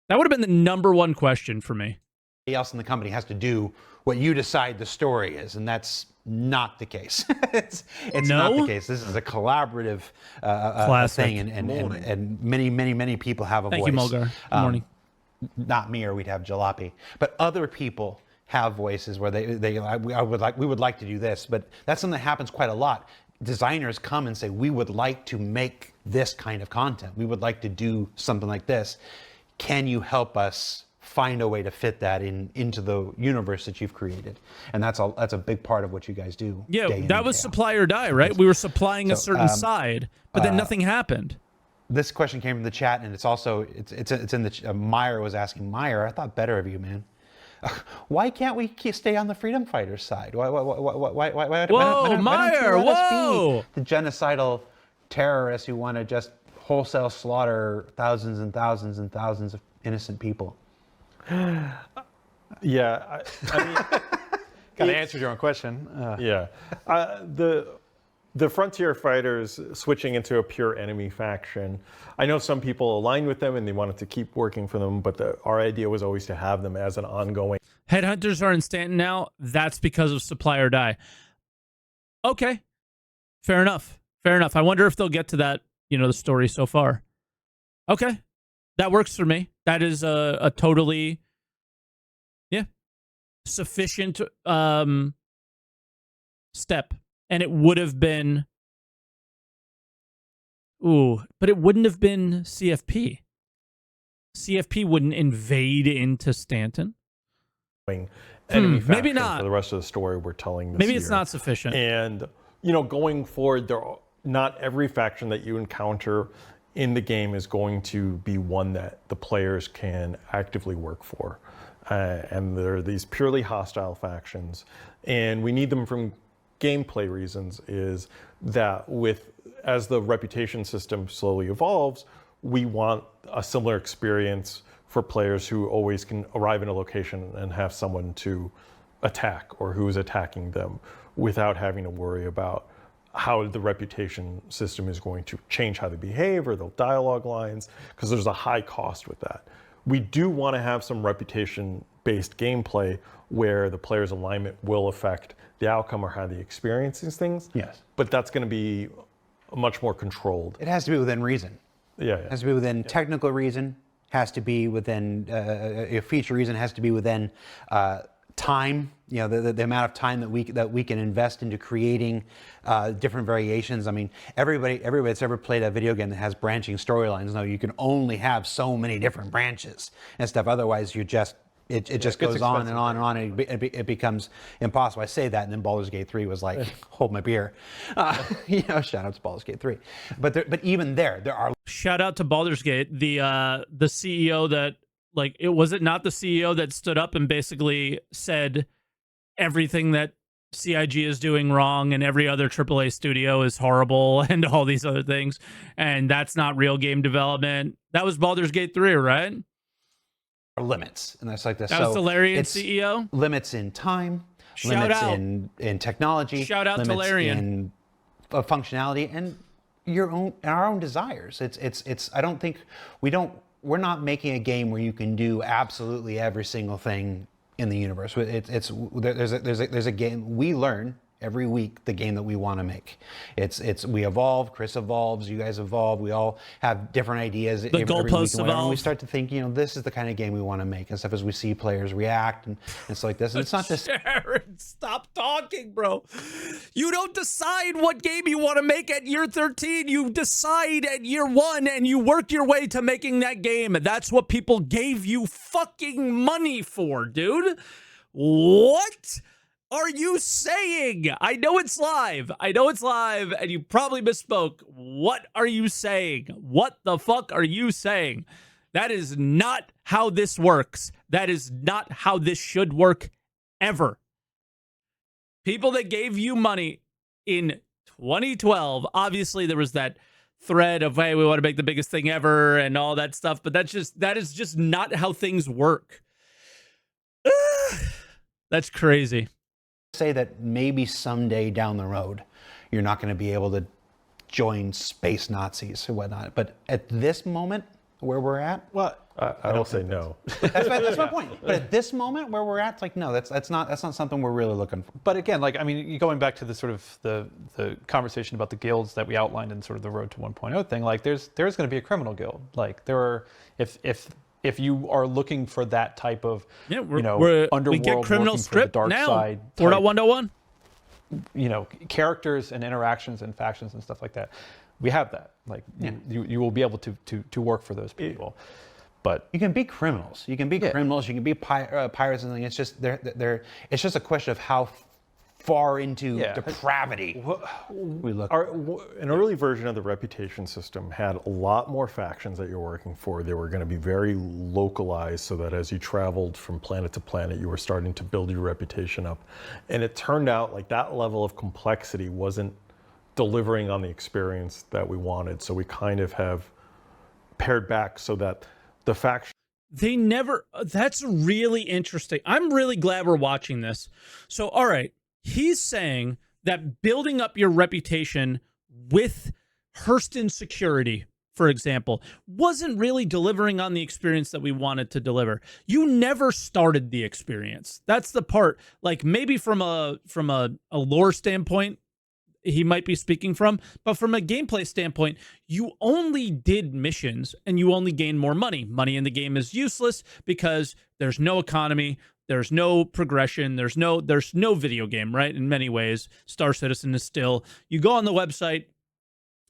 That would have been the #1 question for me. Else in the company has to do what you decide the story is, and that's not the case. it's not the case. This is a collaborative thing, and many people have a voice. Thank you, Mulgar. Good morning. Not me, or we'd have Jalopy, but other people have voices where we would like to do this, but that's something that happens quite a lot. Designers come and say, we would like to make this kind of content. We would like to do something like this. Can you help us find a way to fit that into the universe that you've created? And that's a big part of what you guys do. Yeah, that was supply or die, right? We were supplying a certain side, but then nothing happened. This question came from the chat, and it's in the Meyer was asking, Meyer, I thought better of you, man. Why can't we stay on the freedom fighters' side? Why Meyer, let us be the genocidal terrorists who want to just wholesale slaughter thousands and thousands and thousands of innocent people? Yeah, I mean, got to answer your own question. Yeah, the Frontier Fighters switching into a pure enemy faction. I know some people aligned with them and they wanted to keep working for them, but our idea was always to have them as an ongoing. Headhunters are in Stanton now. That's because of supply or die. Okay, fair enough. Fair enough. I wonder if they'll get to that. You know, the story so far. Okay, that works for me. That is a totally, sufficient step. And it would have been, but it wouldn't have been CFP. CFP wouldn't invade into Stanton. Enemy faction maybe not. For the rest of the story we're telling this Maybe year. it's not sufficient. And, you know, going forward, not every faction that you encounter in the game is going to be one that the players can actively work for. And there are these purely hostile factions, and we need them from gameplay reasons. Is that as the reputation system slowly evolves, we want a similar experience for players who always can arrive in a location and have someone to attack or who's attacking them without having to worry about how the reputation system is going to change how they behave or the dialogue lines, because there's a high cost with that. We do want to have some reputation-based gameplay where the player's alignment will affect the outcome or how they experience these things. Yes. But that's going to be much more controlled. It has to be within reason. Yeah. It has to be within technical reason, has to be within a feature reason, has to be within time. You know, the amount of time that we can invest into creating different variations. I mean, everybody that's ever played a video game that has branching storylines knows you can only have so many different branches and stuff. Otherwise, it just goes on and on and on. And it becomes impossible. I say that, and then Baldur's Gate 3 was like, hold my beer. You know, shout out to Baldur's Gate 3. But even there are. Shout out to Baldur's Gate, the CEO that, like, was it not the CEO that stood up and basically said everything that CIG is doing wrong and every other AAA studio is horrible and all these other things, and that's not real game development? That was Baldur's Gate 3, right? Limits, and that's like this. That was the Larian CEO. Limits in time, Shout limits out. in technology. Shout out to limits Larian. in functionality, and our own desires. It's I don't think we're not making a game where you can do absolutely every single thing in the universe. There's a game we learn every week, the game that we want to make. We evolve, Chris evolves, you guys evolve, we all have different ideas. The goalposts evolve. And we start to think, this is the kind of game we want to make and stuff as we see players react and stuff like this. And it's not just Sharon, stop talking, bro. You don't decide what game you want to make at year 13. You decide at year 1 and you work your way to making that game. That's what people gave you fucking money for, dude. What are you saying? I know it's live, and you probably misspoke. What are you saying? What the fuck are you saying? That is not how this works. That is not how this should work ever. People that gave you money in 2012, obviously there was that thread of, hey, we want to make the biggest thing ever and all that stuff, but that is just not how things work. That's crazy. Say that maybe someday down the road, you're not going to be able to join space Nazis and whatnot. But at this moment, where we're at, well, I will say no. That's my point. But at this moment, where we're at, it's like no, that's not something we're really looking for. But again, going back to the sort of the conversation about the guilds that we outlined in sort of the Road to 1.0 thing, there's going to be a criminal guild. If you are looking for that type of, underworld, we get criminal script dark now. side 4.1.1. Characters and interactions and factions and stuff like that, we have that. You will be able to work for those people. But you can be criminals. You can be criminals. You can be pirates and things. It's just it's just a question of how far into depravity we look. An early version of the reputation system had a lot more factions that you're working for. They were going to be very localized so that as you traveled from planet to planet, you were starting to build your reputation up. And it turned out like that level of complexity wasn't delivering on the experience that we wanted. So we kind of have pared back so that the faction. That's really interesting. I'm really glad we're watching this. So, all right. He's saying that building up your reputation with Hurston security, for example, wasn't really delivering on the experience that we wanted to deliver. You never started the experience. That's the part. Maybe from a lore standpoint, he might be speaking from, but from a gameplay standpoint, you only did missions and you only gained more money. Money in the game is useless because there's no economy. There's no progression. There's no video game, right? In many ways, Star Citizen is still, you go on the website,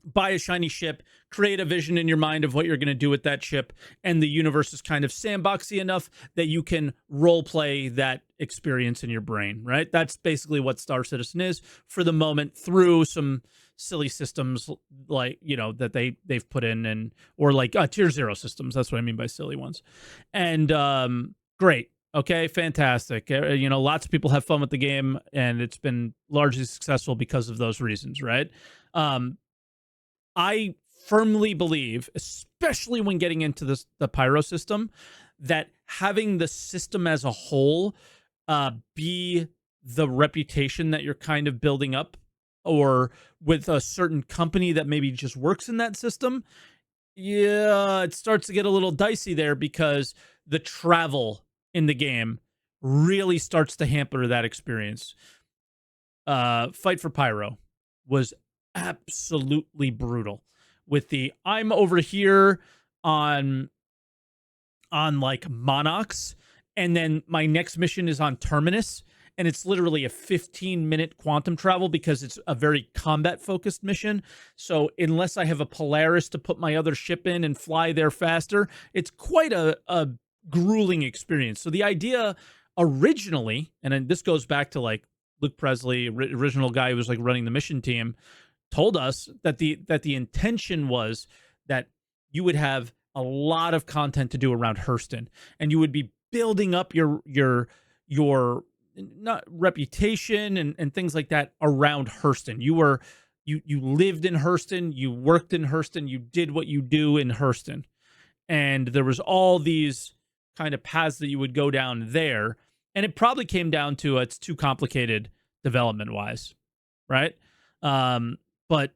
buy a shiny ship, create a vision in your mind of what you're going to do with that ship, and the universe is kind of sandboxy enough that you can role play that experience in your brain, right? That's basically what Star Citizen is for the moment, through some silly systems that they've put in, or tier 0 systems. That's what I mean by silly ones. And great. Okay, fantastic. Lots of people have fun with the game, and it's been largely successful because of those reasons, right? I firmly believe, especially when getting into the Pyro system, that having the system as a whole be the reputation that you're kind of building up, or with a certain company that maybe just works in that system, it starts to get a little dicey there, because the travel in the game really starts to hamper that experience. Fight for Pyro was absolutely brutal, with I'm over here on Monox, and then my next mission is on Terminus, and it's literally a 15-minute quantum travel because it's a very combat-focused mission. So unless I have a Polaris to put my other ship in and fly there faster, it's quite a grueling experience. So the idea originally, and this goes back to Luke Presley, original guy who was running the mission team, told us that the intention was that you would have a lot of content to do around Hurston, and you would be building up your not reputation and things like that around Hurston. You lived in Hurston, you worked in Hurston, you did what you do in Hurston, and there was all these kind of paths that you would go down there, and it probably came down to it's too complicated development wise, right? But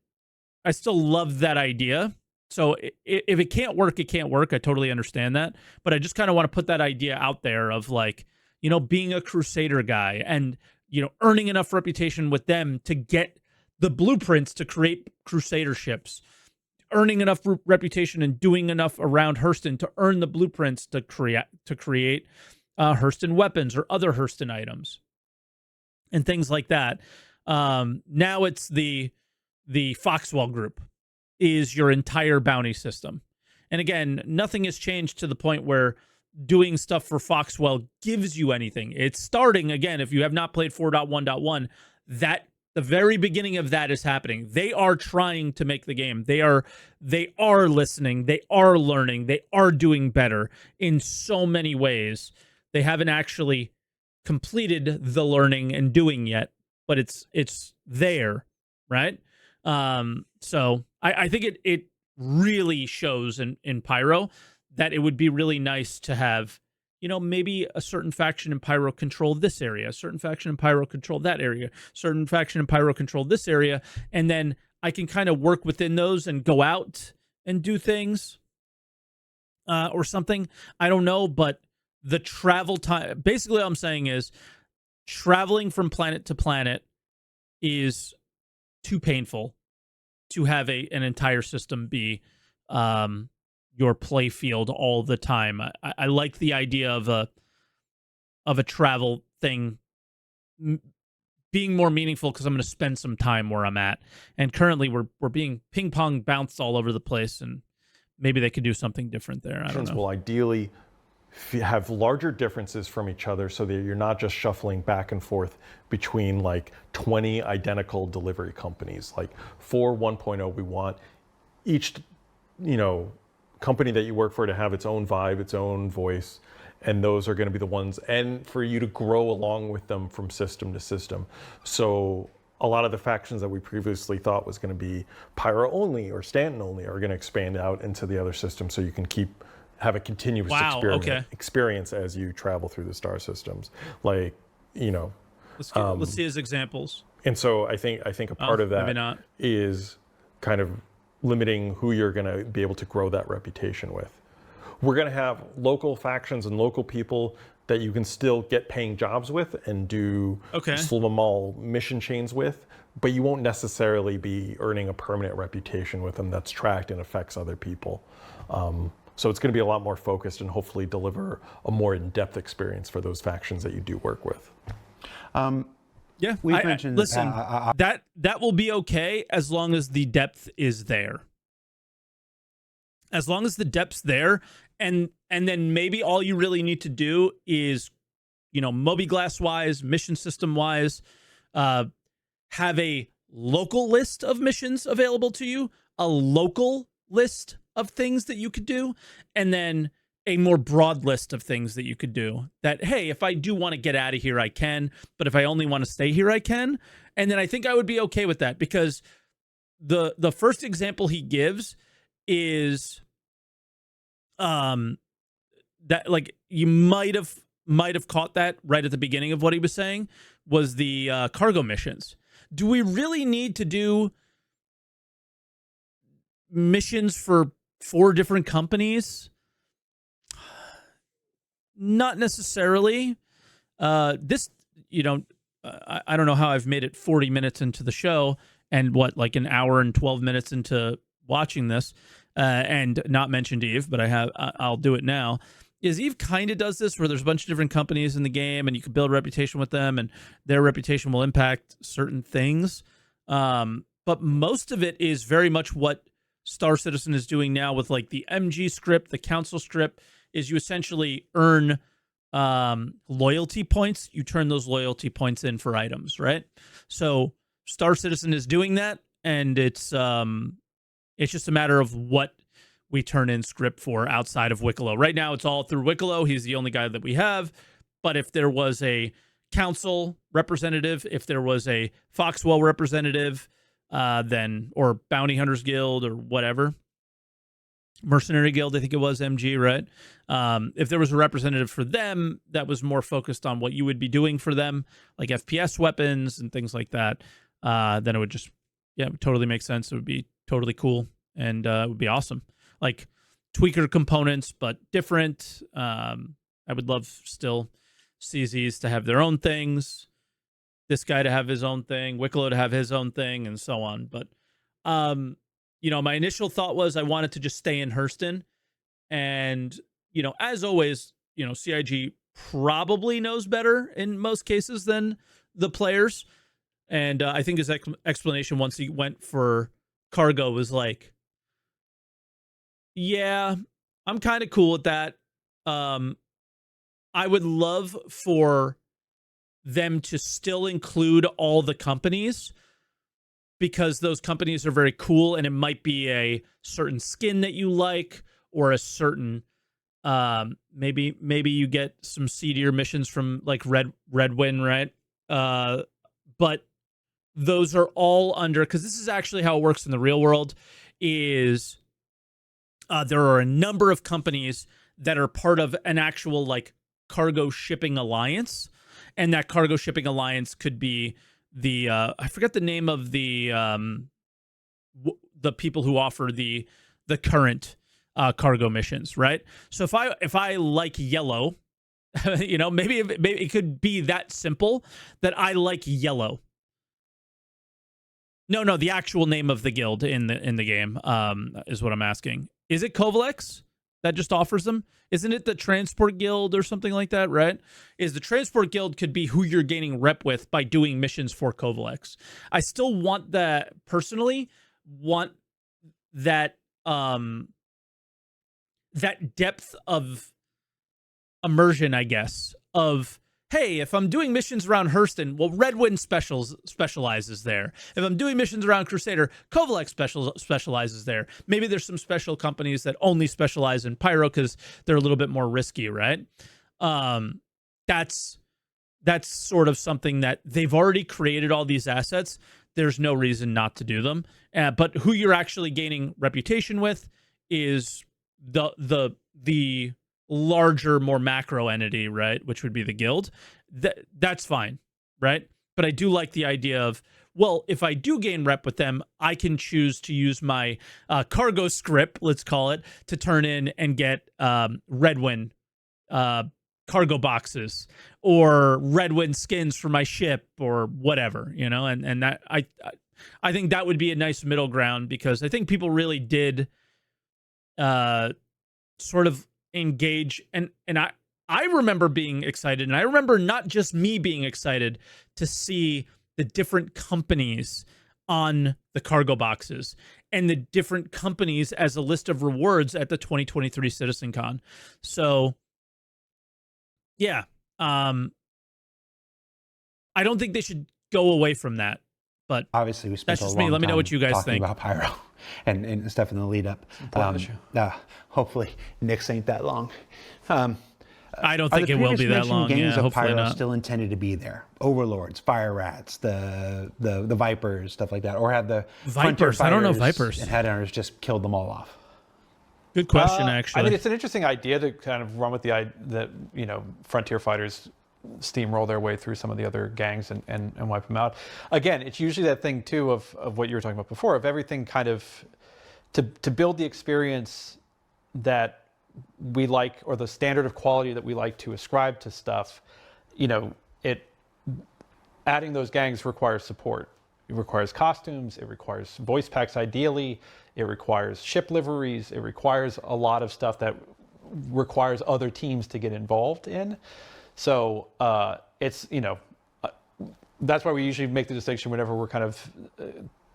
still love that idea. So if it can't work, it can't work. I totally understand that. But I just kind of want to put that idea out there of like, you know, being a Crusader guy and, you know, earning enough reputation with them to get the blueprints to create Crusader ships, earning enough reputation and doing enough around Hurston to earn the blueprints to create Hurston weapons or other Hurston items and things like that. Now it's the Foxwell group is your entire bounty system. And again, nothing has changed to the point where doing stuff for Foxwell gives you anything. It's starting again. If you have not played 4.1.1, that the very beginning of that is happening. They are trying to make the game. They are listening. They are learning. They are doing better in so many ways. They haven't actually completed the learning and doing yet, but it's there, right? So I think it really shows in Pyro that it would be really nice to have, you know, maybe a certain faction in Pyro control this area, a certain faction in Pyro control that area, certain faction in Pyro control this area, and then I can kind of work within those and go out and do things or something. I don't know, but the travel time, basically what I'm saying is traveling from planet to planet is too painful to have an entire system be your play field all the time. I like the idea of a travel thing being more meaningful because I'm going to spend some time where I'm at. And currently we're being ping pong bounced all over the place, and maybe they could do something different there. I don't know. Will ideally have larger differences from each other so that you're not just shuffling back and forth between like 20 identical delivery companies. Like for 1.0, we want each, you know, company that you work for to have its own vibe, its own voice, and those are going to be the ones, and for you to grow along with them from system to system. So a lot of the factions that we previously thought was going to be Pyro only or Stanton only are going to expand out into the other systems, so you can have a continuous experience as you travel through the star systems. Like, you know, let's see his examples. And so I think a part of that is kind of limiting who you're going to be able to grow that reputation with. We're going to have local factions and local people that you can still get paying jobs with and do small mission chains with, but you won't necessarily be earning a permanent reputation with them that's tracked and affects other people. So it's going to be a lot more focused and hopefully deliver a more in-depth experience for those factions that you do work with. Yeah, we've mentioned. Listen, that will be okay as long as the depth is there. As long as the depth's there, and then maybe all you really need to do is, you know, Mobiglass wise, mission system wise, have a local list of missions available to you, a local list of things that you could do, and then a more broad list of things that you could do. That, hey, if I do want to get out of here, I can, but if I only want to stay here, I can. And then I think I would be okay with that, because the first example he gives is that, like, you might have caught that right at the beginning of what he was saying, was the cargo missions. Do we really need to do missions for 4 different companies? Not necessarily. This, you know, I don't know how I've made it 40 minutes into the show and like an hour and 12 minutes into watching this, and not mentioned Eve, but I'll do it now. Is Eve kind of does this where there's a bunch of different companies in the game and you can build a reputation with them and their reputation will impact certain things. But most of it is very much what Star Citizen is doing now with like the MG script, the council script, is you essentially earn loyalty points. You turn those loyalty points in for items, right? So Star Citizen is doing that, and it's just a matter of what we turn in script for outside of Wicklow. Right now, it's all through Wicklow. He's the only guy that we have. But if there was a council representative, if there was a Foxwell representative, then, or Bounty Hunters Guild or whatever, Mercenary Guild, I think it was, MG, right? If there was a representative for them that was more focused on what you would be doing for them, like FPS weapons and things like that, then it would just yeah, it would totally make sense. It would be totally cool, and it would be awesome. Like tweaker components, but different. I would love still CZs to have their own things, this guy to have his own thing, Wicklow to have his own thing, and so on. But my initial thought was I wanted to just stay in Hurston, and as always, CIG probably knows better in most cases than the players. And I think his explanation once he went for cargo was like, yeah, I'm kind of cool with that. I would love for them to still include all the companies, because those companies are very cool, and it might be a certain skin that you like, or a certain maybe you get some seedier missions from like Redwin, right? But those are all under, because this is actually how it works in the real world, is there are a number of companies that are part of an actual like cargo shipping alliance, and that cargo shipping alliance could be the I forget the name of the people who offer the current cargo missions, right? So if I like yellow, maybe it could be that simple that I like yellow. No, the actual name of the guild in the game is what I'm asking. Is it Kovalex that just offers them? Isn't it the Transport Guild or something like that, right? Is the Transport Guild could be who you're gaining rep with by doing missions for Kovalex. I still want that, personally, that that depth of immersion, I guess, of, hey, if I'm doing missions around Hurston, well, Redwind specializes there. If I'm doing missions around Crusader, Kovalex specializes there. Maybe there's some special companies that only specialize in Pyro because they're a little bit more risky, right? That's sort of something that they've already created all these assets. There's no reason not to do them. But who you're actually gaining reputation with is the larger, more macro entity, right? Which would be the guild. That's fine, right? But I do like the idea of, well, if I do gain rep with them, I can choose to use my cargo script, let's call it, to turn in and get Redwin cargo boxes or Redwin skins for my ship or whatever, and that I think that would be a nice middle ground, because I think people really did sort of engage, and I remember being excited, and I remember not just me being excited to see the different companies on the cargo boxes and the different companies as a list of rewards at the 2023 CitizenCon. So yeah, I don't think they should go away from that, but obviously we spent that's just a long me. Let me know time what you guys talking think about Pyro and stuff in the lead up. Hopefully Nick's ain't that long. I don't think it will be that long. Games Yeah, of hopefully Pyro not. still intended to be there. Overlords, Fire Rats, the Vipers, stuff like that, or had the Vipers. I don't know Vipers. And Headhunters just killed them all off. Good question, actually. I mean, it's an interesting idea to kind of run with the idea that Frontier fighters steamroll their way through some of the other gangs and wipe them out. Again, it's usually that thing too of what you were talking about before, of everything kind of to build the experience that we like, or the standard of quality that we like to ascribe to stuff. Adding those gangs requires support. It requires costumes, it requires voice packs ideally, it requires ship liveries, it requires a lot of stuff that requires other teams to get involved in. So it's, that's why we usually make the distinction whenever we're kind of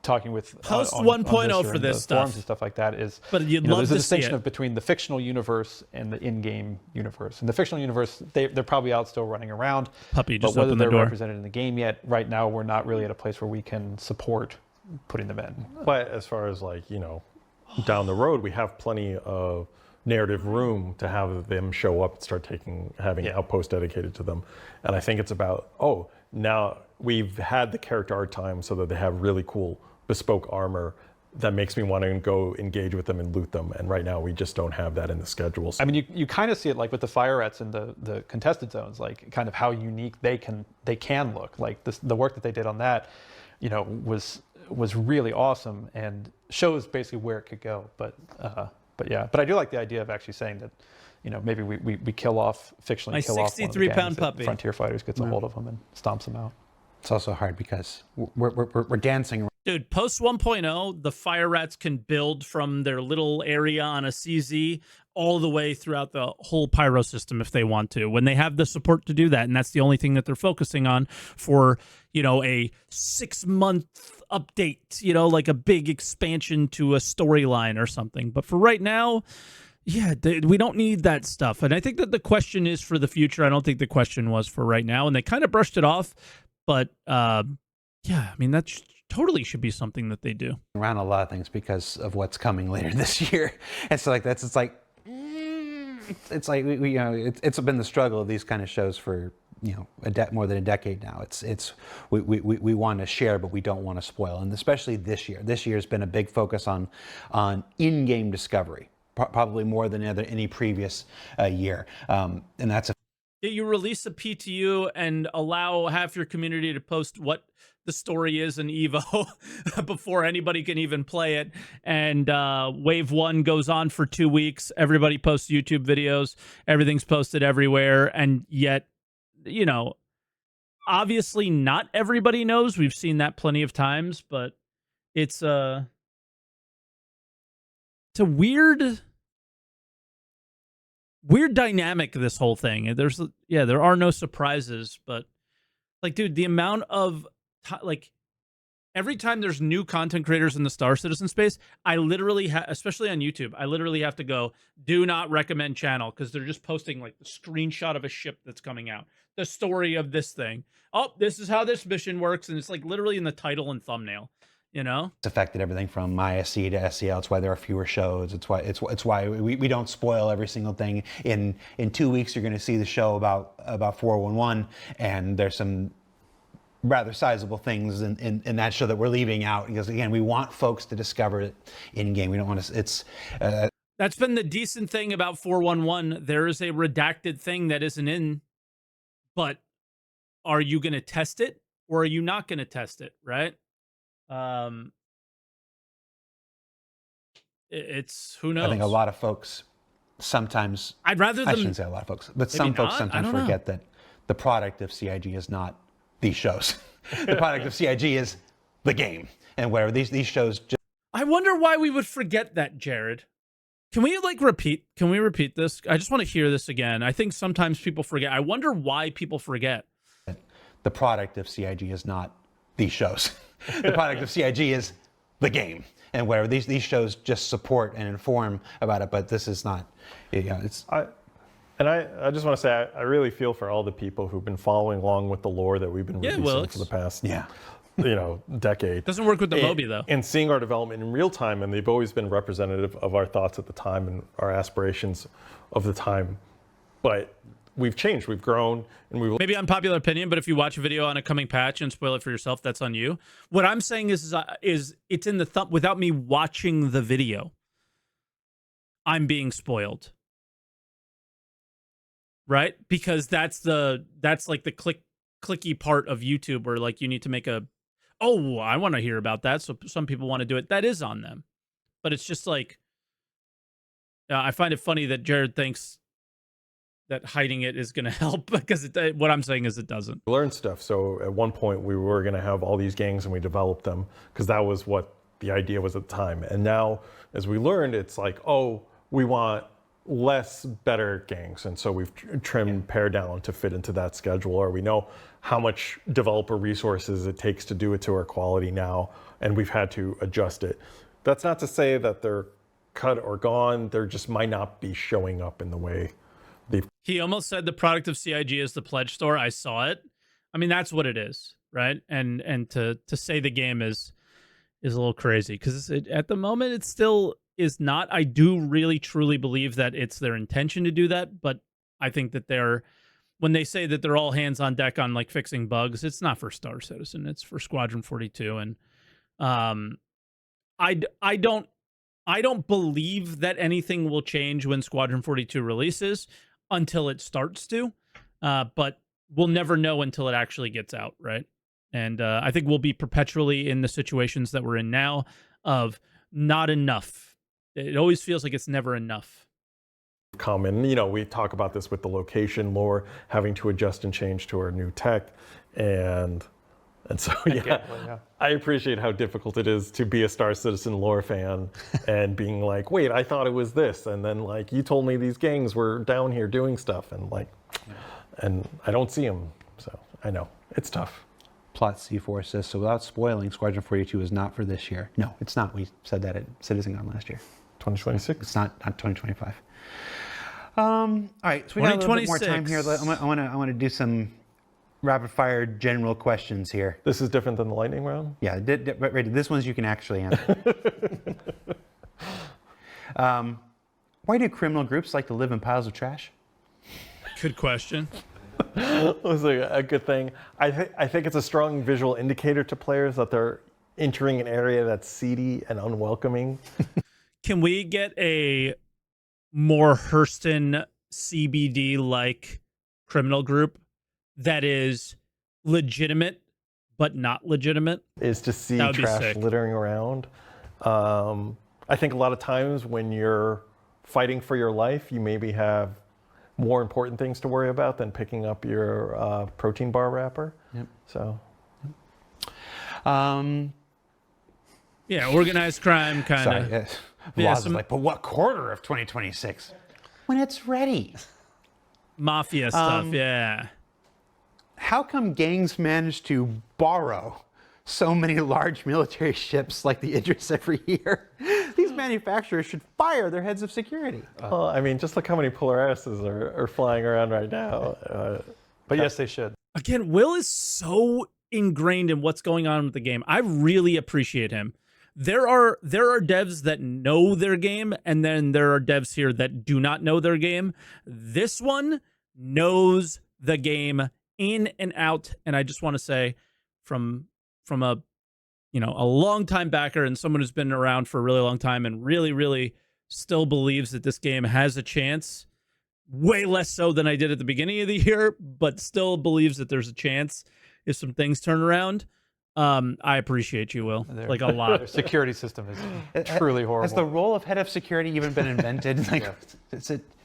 talking with Post on 1.0 this for this stuff. forums and stuff like that is, but you'd love there's to a distinction see it. of between the fictional universe and the in-game universe. In the fictional universe, they're probably out still running around. Puppy just but whether opened the they're door. represented in the game yet, right now we're not really at a place where we can support putting them in. But as far as down the road, we have plenty of narrative room to have them show up and start having outposts dedicated to them. And I think it's about, now we've had the character art time so that they have really cool bespoke armor that makes me want to go engage with them and loot them. And right now we just don't have that in the schedule. I mean, you kind of see it like with the fire rats and the contested zones, like kind of how unique they can look. Like the work that they did on that, was was really awesome and shows basically where it could go. But yeah, but I do like the idea of actually saying that, you know, maybe we kill off fictionally My kill off one of the 63-pound gangs that puppy. Frontier Fighters gets a hold of them and stomps them out. It's also hard because we're dancing. Dude, post 1.0, the fire rats can build from their little area on a CZ all the way throughout the whole pyro system if they want to, when they have the support to do that. And that's the only thing that they're focusing on for, you know, a 6-month update, you know, like a big expansion to a storyline or something. But for right now, yeah, we don't need that stuff. And I think that the question is for the future. I don't think the question was for right now. And they kind of brushed it off. But yeah, I mean, that totally should be something that they do. Around a lot of things because of what's coming later this year. And so like that's, it's like we you know, it's been the struggle of these kind of shows for, you know, more than a decade now. We want to share, but we don't want to spoil. And especially this year. This year has been a big focus on in-game discovery, probably more than any previous year. And that's You release a PTU and allow half your community to post what the story is in Evo before anybody can even play it. And Wave 1 goes on for 2 weeks. Everybody posts YouTube videos. Everything's posted everywhere. And yet, you know, obviously not everybody knows. We've seen that plenty of times, but it's a weird dynamic, this whole thing. There are no surprises, but like, dude, the amount of like every time there's new content creators in the Star Citizen space, I literally especially on YouTube, I literally have to go, do not recommend channel, because they're just posting like the screenshot of a ship that's coming out, the story of this thing. Oh, this is how this mission works, and it's like literally in the title and thumbnail. You know, it's affected everything from ISC to SCL. It's why there are fewer shows. It's why we don't spoil every single thing. In 2 weeks, you're going to see the show about 411, and there's some rather sizable things in that show that we're leaving out because, again, we want folks to discover it in game. We don't want to. That's been the decent thing about 411. There is a redacted thing that isn't in, but are you going to test it or are you not going to test it? Right. It's who knows. I think a lot of folks sometimes. I shouldn't say a lot of folks, but some folks sometimes forget that the product of CIG is not these shows. The product of CIG is the game, and where these shows. I wonder why we would forget that, Jared. Can we repeat? Can we repeat this? I just want to hear this again. I think sometimes people forget. I wonder why people forget. The product of CIG is not these shows. The product of CIG is the game, and where these shows just support and inform about it, but this is not. You know, it's. I just want to say I really feel for all the people who've been following along with the lore that we've been releasing for the past decade. Doesn't work with the Moby though. And seeing our development in real time, and they've always been representative of our thoughts at the time and our aspirations of the time. But we've changed, we've grown, and we've maybe unpopular opinion, but if you watch a video on a coming patch and spoil it for yourself, that's on you. What I'm saying is it's in the thumb without me watching the video. I'm being spoiled. Right? Because that's like the clicky part of YouTube where like you need to make I want to hear about that. So some people want to do it. That is on them. But it's just like, I find it funny that Jared thinks that hiding it is going to help, because what I'm saying is it doesn't. Learn stuff. So at one point we were going to have all these gangs and we developed them because that was what the idea was at the time. And now as we learned, it's like, oh, we want less better gangs. And so we've trimmed pare down to fit into that schedule, or we know how much developer resources it takes to do it to our quality now. And we've had to adjust it. That's not to say that they're cut or gone. They just might not be showing up in the way he almost said the product of CIG is the pledge store. I saw it. I mean, that's what it is, right? And to say the game is a little crazy because at the moment it still is not. I do really truly believe that it's their intention to do that, but I think that when they say that they're all hands on deck on like fixing bugs, it's not for Star Citizen. It's for Squadron 42, and I don't believe that anything will change when Squadron 42 releases until it starts to, but we'll never know until it actually gets out, right? And I think we'll be perpetually in the situations that we're in now of not enough. It always feels like it's never enough. Common, we talk about this with the location lore, having to adjust and change to our new tech, and so yeah. I appreciate how difficult it is to be a Star Citizen lore fan and being like, wait, I thought it was this, and then like you told me these gangs were down here doing stuff, and and I don't see them, so I know it's tough. Plot C4 says, so without spoiling, Squadron 42 is not for this year. No, it's not. We said that at CitizenCon last year. 2026. It's not 2025. All right, so we got a little bit more time here. I want to do some rapid fire general questions here. This is different than the lightning round? Yeah, this one's you can actually answer. Why do criminal groups like to live in piles of trash? Good question. It was a good thing. I think it's a strong visual indicator to players that they're entering an area that's seedy and unwelcoming. Can we get a more Hurston CBD-like criminal group that is legitimate but not legitimate? Is to see trash littering around. I think a lot of times when you're fighting for your life, you maybe have more important things to worry about than picking up your protein bar wrapper. Yep. So. Yeah, organized crime kind of. Sorry, Vaz is like, but what quarter of 2026? When it's ready. Mafia stuff, yeah. How come gangs manage to borrow so many large military ships like the Idris every year? These manufacturers should fire their heads of security. Well, I mean, just look how many Polarises are flying around right now. But yes, they should. Again, Will is so ingrained in what's going on with the game. I really appreciate him. There are devs that know their game, and then there are devs here that do not know their game. This one knows the game in and out, and I just want to say, from a long time backer and someone who's been around for a really long time and really, really still believes that this game has a chance, way less so than I did at the beginning of the year, but still believes that there's a chance if some things turn around. I appreciate you, Will, like a lot. Their security system is truly horrible. Has the role of head of security even been invented?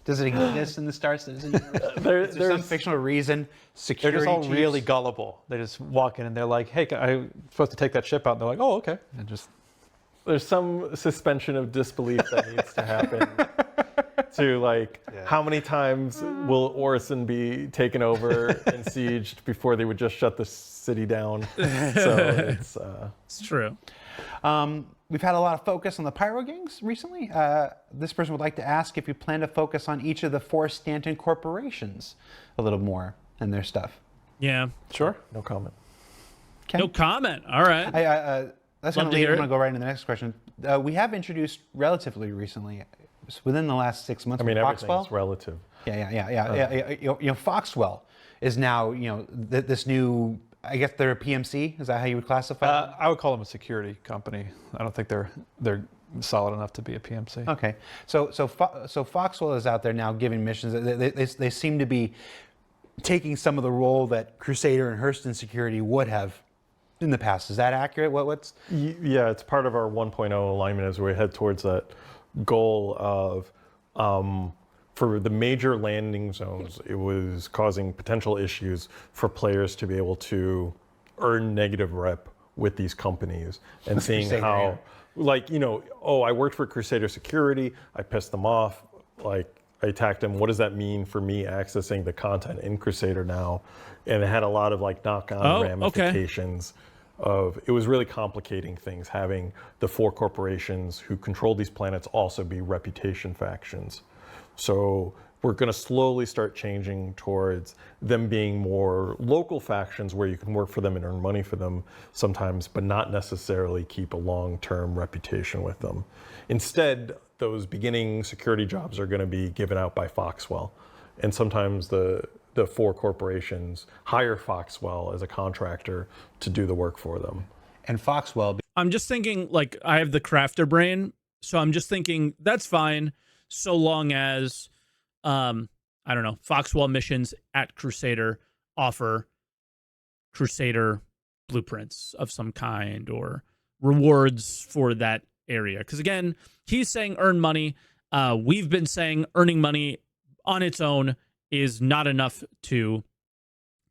Does it exist in the Star Citizen universe? There's some fictional reason security They're just all chiefs? really gullible. They just walk in and they're like, hey, I'm supposed to take that ship out. And they're like, oh, okay. And just... There's some suspension of disbelief that needs to happen to how many times will Orison be taken over and sieged before they would just shut the city down? So it's true. We've had a lot of focus on the Pyro gangs recently. This person would like to ask if you plan to focus on each of the 4 Stanton corporations a little more and their stuff. Yeah. Sure. No comment. Okay. No comment. All right. That's going to go right into the next question. We have introduced relatively recently, within the last 6 months, I mean, Foxwell. everything's relative. Yeah. Foxwell is now, this new, I guess they're a PMC. Is that how you would classify them? I would call them a security company. I don't think they're solid enough to be a PMC. Okay. So Foxwell is out there now giving missions. They seem to be taking some of the role that Crusader and Hurston Security would have in the past. Is that accurate? Yeah, it's part of our 1.0 alignment as we head towards that goal of, for the major landing zones, it was causing potential issues for players to be able to earn negative rep with these companies and seeing how, I worked for Crusader Security, I pissed them off, I attacked them. What does that mean for me accessing the content in Crusader now? And it had a lot of knock-on ramifications. It was really complicating things, having the 4 corporations who control these planets also be reputation factions. So we're going to slowly start changing towards them being more local factions where you can work for them and earn money for them sometimes, but not necessarily keep a long-term reputation with them. Instead, those beginning security jobs are going to be given out by Foxwell. And sometimes the 4 corporations hire Foxwell as a contractor to do the work for them. And Foxwell... I'm just thinking, I have the crafter brain, so I'm just thinking, that's fine, so long as, Foxwell missions at Crusader offer Crusader blueprints of some kind or rewards for that area. Because again, he's saying earn money. We've been saying earning money on its own is not enough to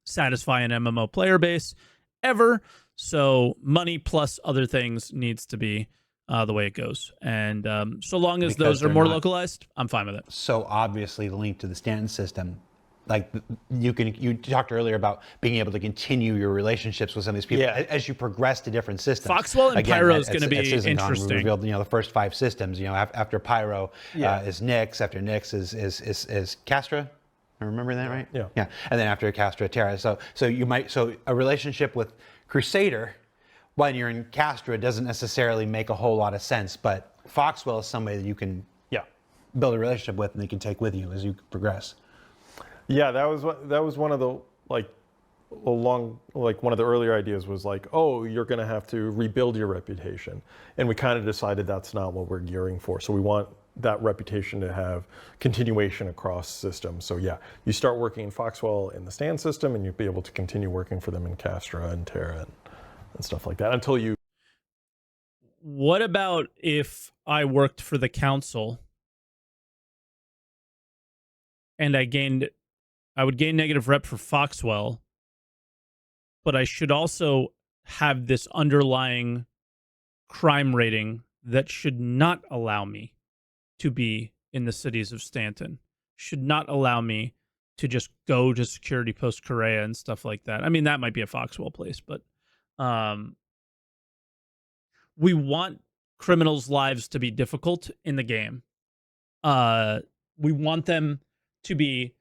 satisfy an MMO player base ever. So money plus other things needs to be the way it goes. And so long as Because those are they're more not localized, I'm fine with it. so obviously linked to the Stanton system. Like you talked earlier about being able to continue your relationships with some of these people as you progress to different systems. Foxwell and Pyro is going to be interesting. We revealed, the first 5 systems. After Pyro is Nyx. After Nyx is Castra. I remember that right? Yeah. Yeah. And then after Castra, Terra. So a relationship with Crusader when you're in Castra doesn't necessarily make a whole lot of sense. But Foxwell is somebody that you can build a relationship with and they can take with you as you progress. Yeah, that was one of the one of the earlier ideas was like, oh, you're going to have to rebuild your reputation, and we kind of decided that's not what we're gearing for. So we want that reputation to have continuation across systems. So yeah, you start working in Foxwell in the Stand system, and you'll be able to continue working for them in Castra and Terra and stuff like that until you. What about if I worked for the council and I would gain negative rep for Foxwell, but I should also have this underlying crime rating that should not allow me to be in the cities of Stanton, should not allow me to just go to Security Post Correa and stuff like that. I mean, that might be a Foxwell place, but we want criminals' lives to be difficult in the game. We want them to be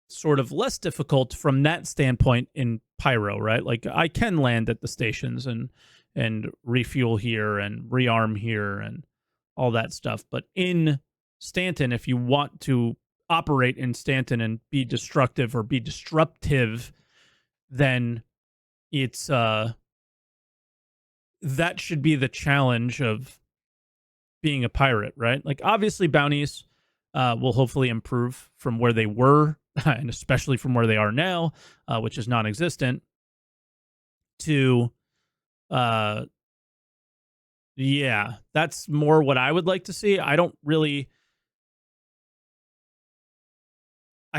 sort of less difficult from that standpoint in Pyro, right? Like I can land at the stations and refuel here and rearm here and all that stuff. But in Stanton, if you want to operate in Stanton and be destructive or be disruptive, then it's that should be the challenge of being a pirate, right? Like obviously bounties will hopefully improve from where they were, and especially from where they are now, which is non-existent, to, that's more what I would like to see. I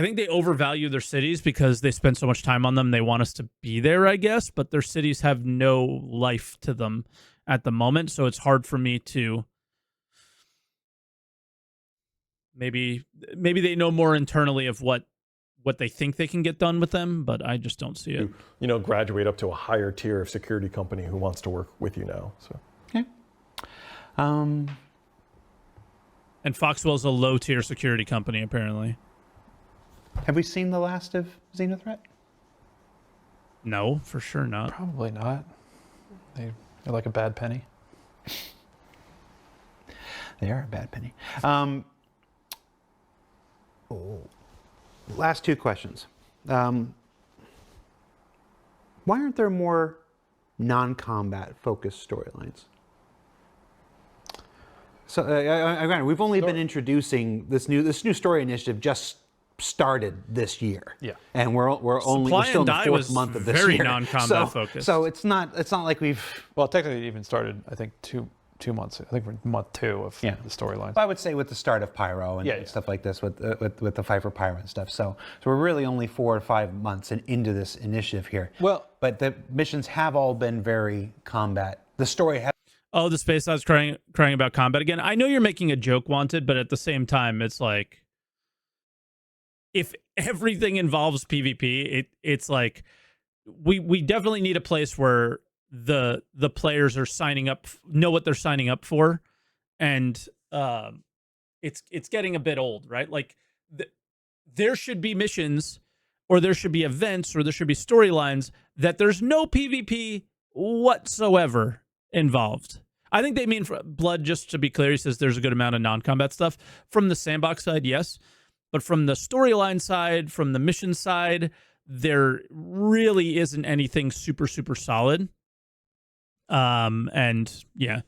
think they overvalue their cities because they spend so much time on them. They want us to be there, I guess, but their cities have no life to them at the moment. So it's hard for me to, maybe they know more internally of what they think they can get done with them, but I just don't see it. Graduate up to a higher tier of security company who wants to work with you now. So. Okay. And Foxwell's a low tier security company, apparently. Have we seen the last of Xenothreat? No, for sure not. Probably not. They're like a bad penny. They are a bad penny. Last 2 questions. Why aren't there more non-combat focused storylines? So, granted, we've only been introducing this new story initiative just started this year. Yeah. And we're still in the 4th month of this very year. non-combat focused. So it's not like we've. Well, technically, it even started, I think, two months. I think we're in month 2 of the storyline. I would say with the start of Pyro and stuff like this, with the fight for Pyro and stuff. So we're really only 4 or 5 months into this initiative here. Well, but the missions have all been very combat. The story has. Oh, the space I was crying about combat again. I know you're making a joke, Wanted, but at the same time, it's like if everything involves PvP, it's like we definitely need a place where the players are signing up, know what they're signing up for, and it's getting a bit old, right? Like there should be missions, or there should be events, or there should be storylines that there's no PvP whatsoever involved. I think they mean for Blood, just to be clear. He says there's a good amount of non-combat stuff. From the sandbox side, yes. But from the storyline side, from the mission side, there really isn't anything super, super solid. And yeah.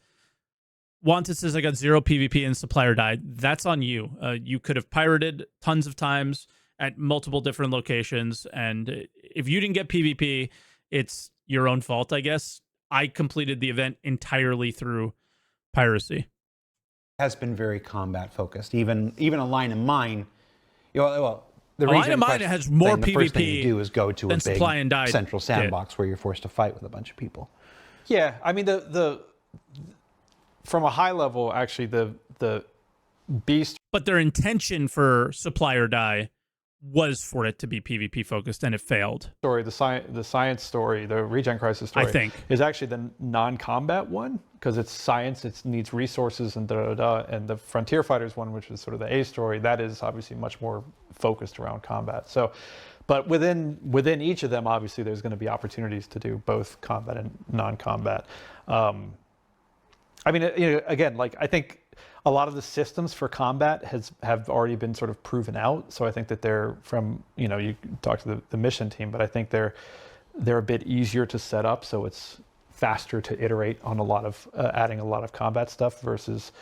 Wanted says, I got 0 PvP and supplier died. That's on you. You could have pirated tons of times at multiple different locations. And if you didn't get PvP, it's your own fault, I guess. I completed the event entirely through piracy. Has been very combat focused. Even a line of mine, well, the A line of mine has more the first thing you PvP do is go to a than big Supply and Die central did. sandbox where you're forced to fight with a bunch of people. Yeah, I mean the from a high level, actually the beast But their intention for Supply or Die was for it to be PvP focused, and it failed. story, the science story, the regen crisis story, I think. is actually the non-combat one because it's science, it needs resources and and the Frontier Fighters one, which is sort of the A story, that is obviously much more focused around combat. So, but within each of them, obviously, there's going to be opportunities to do both combat and non-combat. I mean, again, like I think a lot of the systems for combat have already been sort of proven out. So I think that they're from, you talk to the mission team, but I think they're a bit easier to set up. So it's faster to iterate on a lot of adding a lot of combat stuff versus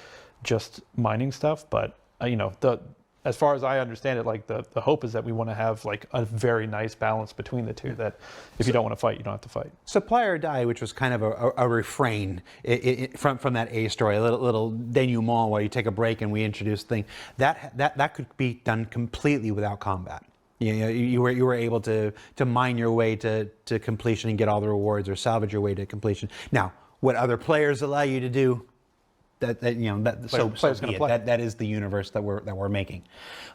just mining stuff. But as far as I understand it, like the hope is that we want to have like a very nice balance between the two, that if you don't want to fight, you don't have to fight. Supply or Die, which was kind of a refrain from that A story, a little denouement where you take a break and we introduce thing, that could be done completely without combat. You were able to mine your way to completion and get all the rewards, or salvage your way to completion. Now, what other players allow you to do, that is the universe that we're making,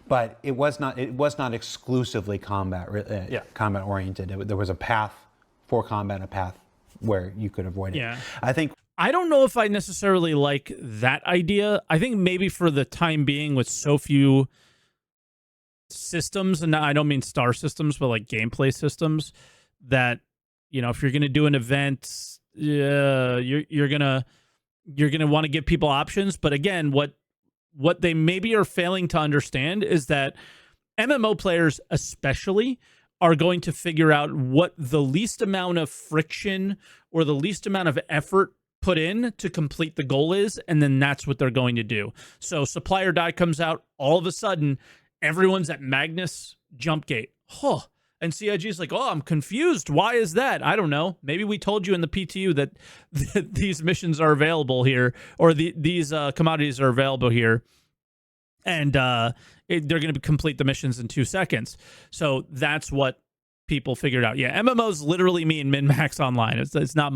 but it was not exclusively combat combat oriented. There was a path for combat, a path where you could avoid it. Yeah. I don't know if I necessarily like that idea. I think maybe for the time being, with so few systems, and I don't mean star systems, but like gameplay systems, that if you're going to do an event, you're gonna want to give people options. But again, what they maybe are failing to understand is that MMO players especially are going to figure out what the least amount of friction or the least amount of effort put in to complete the goal is, and then that's what they're going to do. So Supply or Die comes out, all of a sudden everyone's at Magnus Jump Gate. And CIG's like, oh, I'm confused. Why is that? I don't know. Maybe we told you in the PTU that these missions are available here, or these commodities are available here, and they're going to complete the missions in 2 seconds. So that's what people figured out. Yeah, MMOs literally mean min-max online. It's not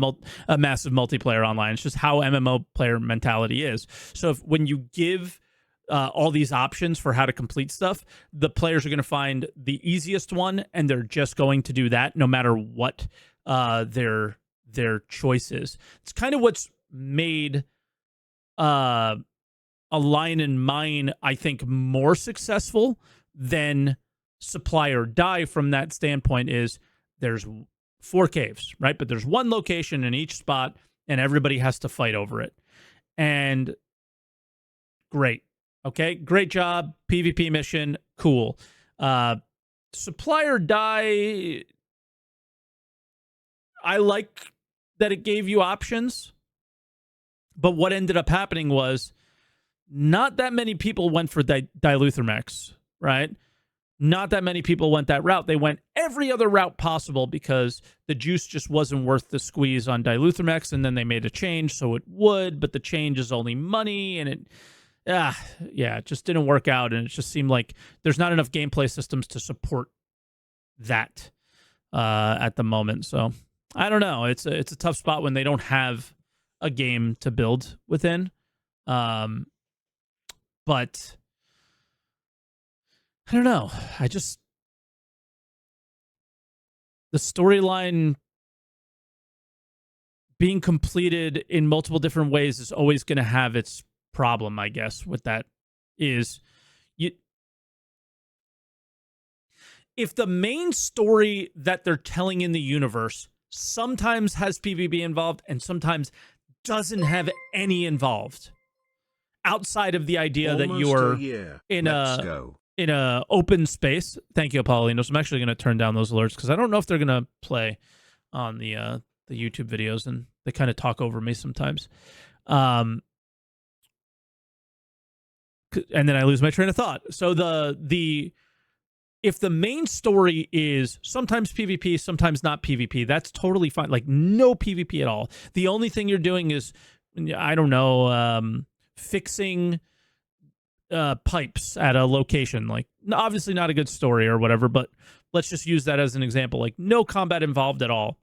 a massive multiplayer online. It's just how MMO player mentality is. So when you give all these options for how to complete stuff, the players are going to find the easiest one, and they're just going to do that no matter what their choice is. It's kind of what's made a Line and Mine, I think, more successful than Supply or Die from that standpoint. Is there's 4 caves, right? But there's one location in each spot, and everybody has to fight over it. And great. Okay, great job. PvP mission, cool. Supply or Die, I like that it gave you options, but what ended up happening was not that many people went for Diluthermex, right? Not that many people went that route. They went every other route possible because the juice just wasn't worth the squeeze on Diluthermex, and then they made a change so it would, but the change is only money, and it just didn't work out, and it just seemed like there's not enough gameplay systems to support that at the moment. So I don't know. It's a tough spot when they don't have a game to build within. But I don't know. The storyline being completed in multiple different ways is always going to have its problem, I guess. With that is, if the main story that they're telling in the universe sometimes has PvP involved and sometimes doesn't have any involved, outside of the idea that you're in a open space. Thank you, Apollinos. I'm actually going to turn down those alerts because I don't know if they're going to play on the YouTube videos, and they kind of talk over me sometimes. And then I lose my train of thought. So If the main story is sometimes PvP, sometimes not PvP, that's totally fine. Like no PvP at all. The only thing you're doing is, I don't know, fixing pipes at a location. Like obviously not a good story or whatever, but let's just use that as an example. Like no combat involved at all.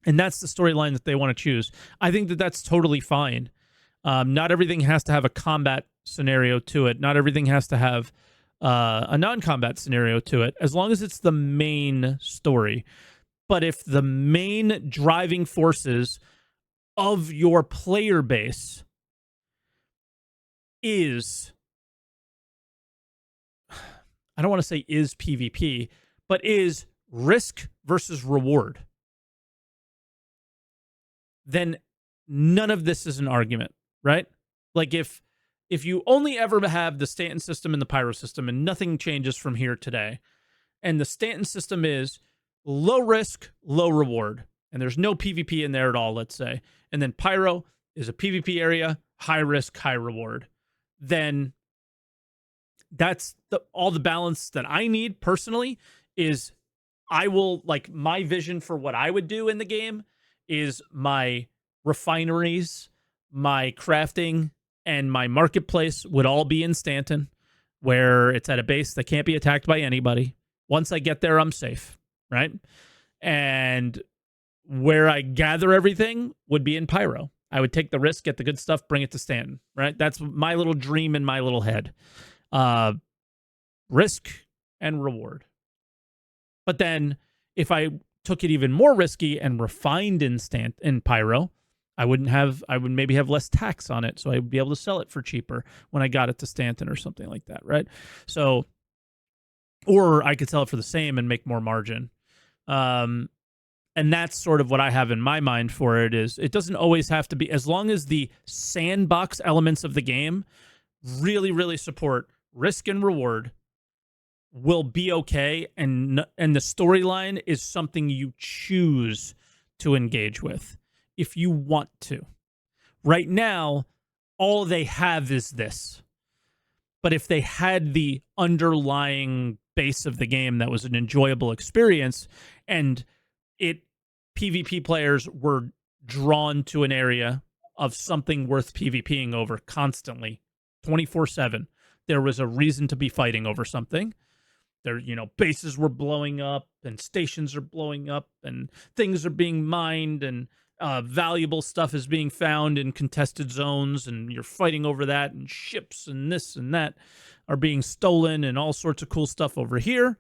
And that's the storyline that they want to choose. I think that that's totally fine. Not everything has to have a combat scenario to it. Not everything has to have a non-combat scenario to it, as long as it's the main story. But if the main driving forces of your player base is, I don't want to say is PvP, but is risk versus reward, then none of this is an argument, right? Like if you only ever have the Stanton system and the Pyro system and nothing changes from here today, and the Stanton system is low risk, low reward, and there's no PvP in there at all, let's say, and then Pyro is a PvP area, high risk, high reward, then that's all the balance that I need personally. Is I will, like, my vision for what I would do in the game is my refineries, my crafting, and my marketplace would all be in Stanton, where it's at a base that can't be attacked by anybody. Once I get there, I'm safe, right? And where I gather everything would be in Pyro. I would take the risk, get the good stuff, bring it to Stanton, right? That's my little dream in my little head. Risk and reward. But then if I took it even more risky and refined in Pyro, I would maybe have less tax on it, so I would be able to sell it for cheaper when I got it to Stanton or something like that, right? So, or I could sell it for the same and make more margin. And that's sort of what I have in my mind for it. Is it doesn't always have to be, as long as the sandbox elements of the game really, really support risk and reward, will be okay, and the storyline is something you choose to engage with if you want to. Right now, all they have is this. But if they had the underlying base of the game that was an enjoyable experience, and PvP players were drawn to an area of something worth PvPing over constantly, 24/7, there was a reason to be fighting over something. There, bases were blowing up and stations are blowing up and things are being mined and valuable stuff is being found in contested zones, and you're fighting over that, and ships and this and that are being stolen and all sorts of cool stuff over here.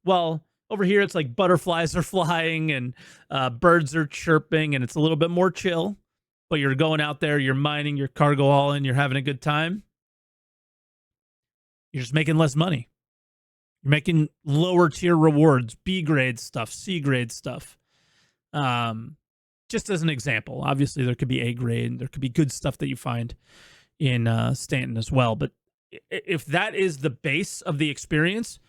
Well, over here it's like butterflies are flying and birds are chirping, and it's a little bit more chill, but you're going out there, you're mining, you're cargo hauling, you're having a good time. You're just making less money. You're making lower tier rewards, B grade stuff, C grade stuff. Just as an example, obviously there could be A grade, there could be good stuff that you find in Stanton as well. But if that is the base of the experience,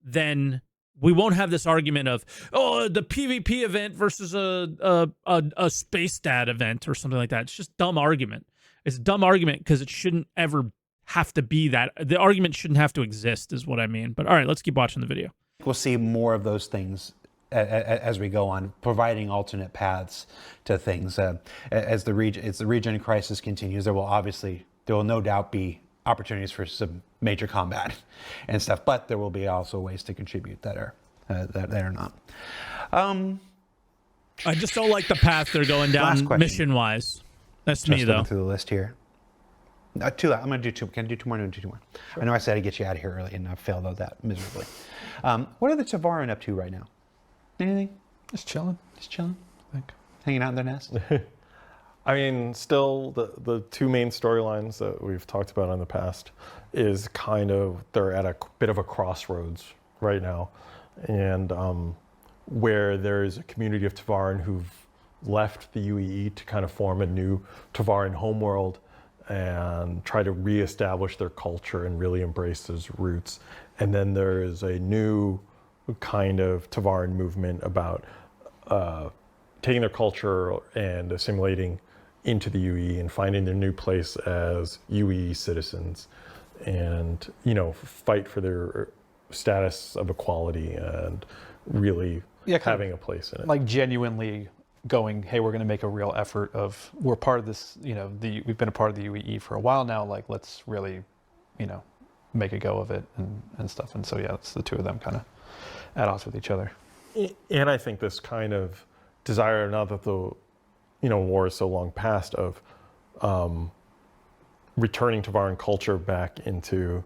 then we won't have this argument of, the PvP event versus a space dad event or something like that. It's just dumb argument. It's a dumb argument because it shouldn't ever have to be that. The argument shouldn't have to exist is what I mean. But all right, let's keep watching the video. We'll see more of those things as we go on, providing alternate paths to things. As the regen crisis continues, there will no doubt be opportunities for some major combat and stuff, but there will be also ways to contribute that are not. I just don't like the path they're going down mission-wise. That's me, though. Through the list here. Two. I'm going to do two. Can I do two more? No, do two more. Sure. I know I said I'd get you out of here early, and I failed at that miserably. What are the Tavaran up to right now? Anything? Just chilling. Just chilling? I think. Hanging out in their nest? I mean, still, the two main storylines that we've talked about in the past is they're at a bit of a crossroads right now. And where there's a community of Tavaran who've left the UEE to kind of form a new Tavaran homeworld and try to reestablish their culture and really embrace those roots. And then there is a new kind of Tavaran movement about taking their culture and assimilating into the UEE and finding their new place as UEE citizens, and fight for their status of equality and really having a place in it. Like genuinely going, hey, we're going to make a real effort of, we're part of this, we've been a part of the UEE for a while now, like let's really, make a go of it and stuff. And so, yeah, it's the two of them kind of at odds with each other. And I think this kind of desire, now that the war is so long past, of returning Tavaran culture back into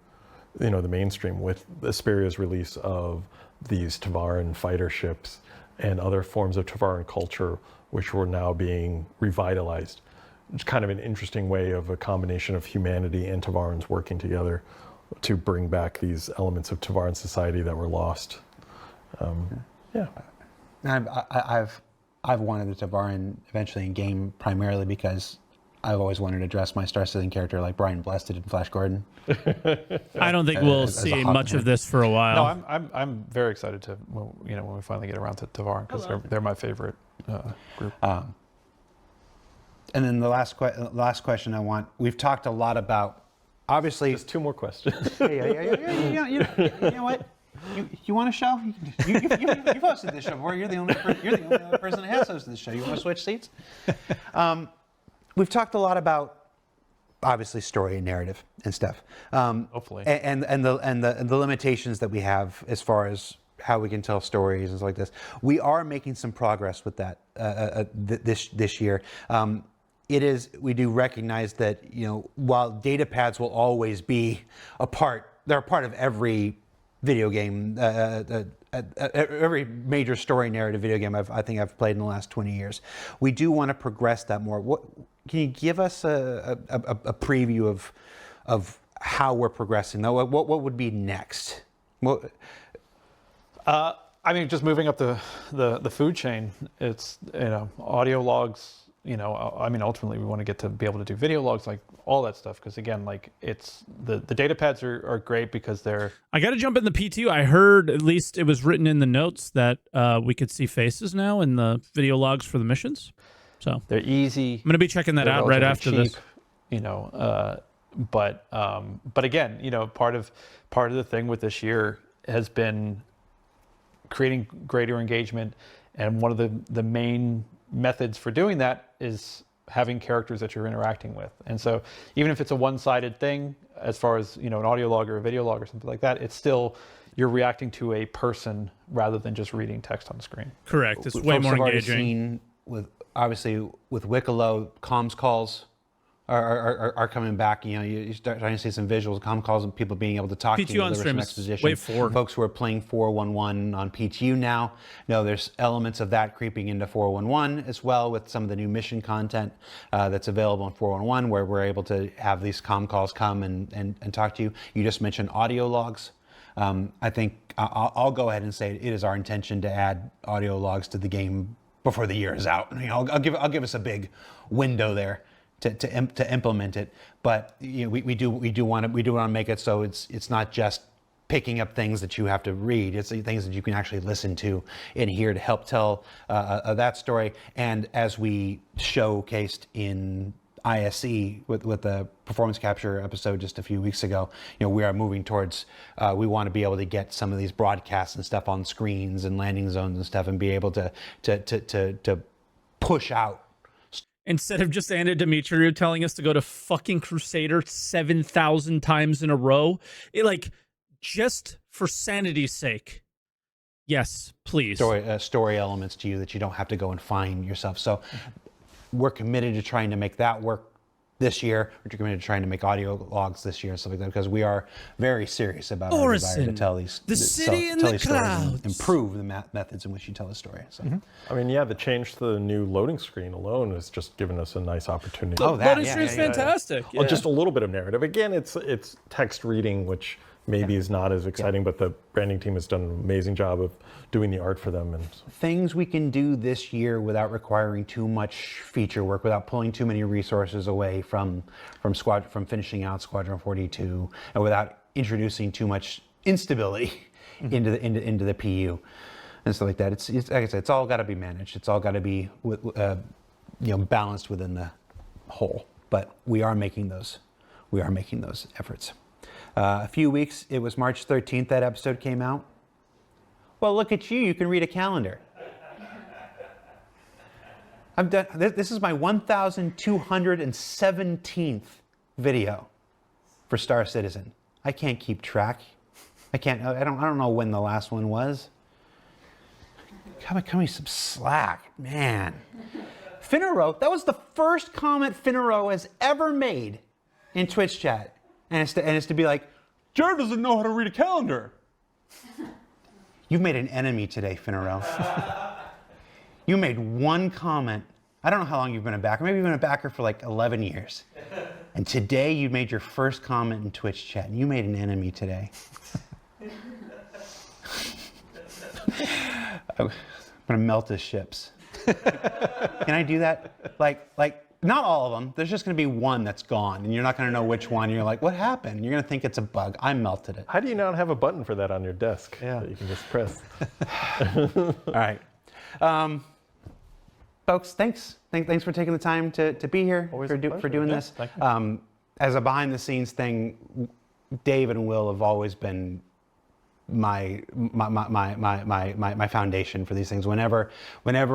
the mainstream with Asperia's release of these Tavaran fighter ships and other forms of Tavaran culture, which were now being revitalized. It's kind of an interesting way of a combination of humanity and Tavarans working together to bring back these elements of Tavaran society that were lost. Yeah. I've wanted the Tavaran eventually in game primarily because I've always wanted to dress my Star Citizen character like Brian Blessed did in Flash Gordon. I don't think we'll see much of this for a while. No, I'm very excited to when we finally get around to Tavaran, because they're my favorite group. And then the last question we've talked a lot about, obviously. Just two more questions. Yeah. You know what? You want a show? You've hosted this show before. You're the only other person that has hosted this show. You want to switch seats? We've talked a lot about, obviously, story and narrative and stuff. Hopefully. And the limitations that we have as far as how we can tell stories and stuff like this. We are making some progress with that this year. We do recognize that, while data pads will always be they're a part of every video game, every major story narrative video game I think I've played in the last 20 years. We do want to progress that more. Can you give us a preview of how we're progressing? What would be next? Just moving up the food chain. It's audio logs. Ultimately we want to get to be able to do video logs, like all that stuff. Because again, like it's the data pads are great because they're. I got to jump in the P2. I heard, at least it was written in the notes, that we could see faces now in the video logs for the missions. So they're easy. I'm going to be checking that out right after cheap, this. But again, part of the thing with this year has been creating greater engagement, and one of the main methods for doing that is having characters that you're interacting with. And so even if it's a one-sided thing, as far as an audio log or a video log or something like that, it's still you're reacting to a person rather than just reading text on the screen. Correct. It's way more engaging. With Wicklow, comms calls are coming back. You start starting to see some visuals, comm calls, and people being able to talk PTU to you, on stream is exposition. Wave 4. Folks who are playing 411 on PTU now. There's elements of that creeping into 411 as well, with some of the new mission content that's available in 411, where we're able to have these comm calls come and talk to you. You just mentioned audio logs. I think I'll go ahead and say it is our intention to add audio logs to the game before the year is out. I'll give us a big window there to implement it, but we do want to make it so it's not just picking up things that you have to read. It's things that you can actually listen to in here to help tell that story. And as we showcased in ISE with the performance capture episode just a few weeks ago, we are moving towards, we want to be able to get some of these broadcasts and stuff on screens and landing zones and stuff, and be able to push out. Instead of just Anna Demetriou telling us to go to fucking Crusader 7,000 times in a row, just for sanity's sake, yes, please. Story elements to you that you don't have to go and find yourself. So we're committed to trying to make that work this year. We're committed to trying to make audio logs this year and stuff like that, because we are very serious about our desire to tell these city in the clouds, and improve the methods in which you tell a story. So, the change to the new loading screen alone has just given us a nice opportunity. The loading screen is fantastic. Yeah. Well, just a little bit of narrative. Again, it's text reading, which maybe is not as exciting, but the branding team has done an amazing job of doing the art for them. And things we can do this year without requiring too much feature work, without pulling too many resources away from finishing out Squadron 42, and without introducing too much instability into the PU and stuff like that. It's like I said, it's all got to be managed. It's all got to be balanced within the whole. But we are making those efforts. A few weeks, it was March 13th that episode came out. Well, look at you. You can read a calendar. I've done this is my 1,217th video for Star Citizen. I can't keep track. I don't know when the last one was. Cut me some slack, man. Finaro, that was the first comment Finaro has ever made in Twitch chat. And it's to be like, Jared doesn't know how to read a calendar. You've made an enemy today, Finaro. You made one comment. I don't know how long you've been a backer. Maybe you've been a backer for like 11 years. And today you made your first comment in Twitch chat. And you made an enemy today. I'm gonna melt his ships. Can I do that? Like, not all of them. There's just gonna be one that's gone, and you're not gonna know which one. You're like, what happened? You're gonna think it's a bug. I melted it. How do you not have a button for that on your desk that you can just press? All right, folks. Thanks for taking the time to be here for doing this. As a behind-the-scenes thing, Dave and Will have always been my foundation for these things. Whenever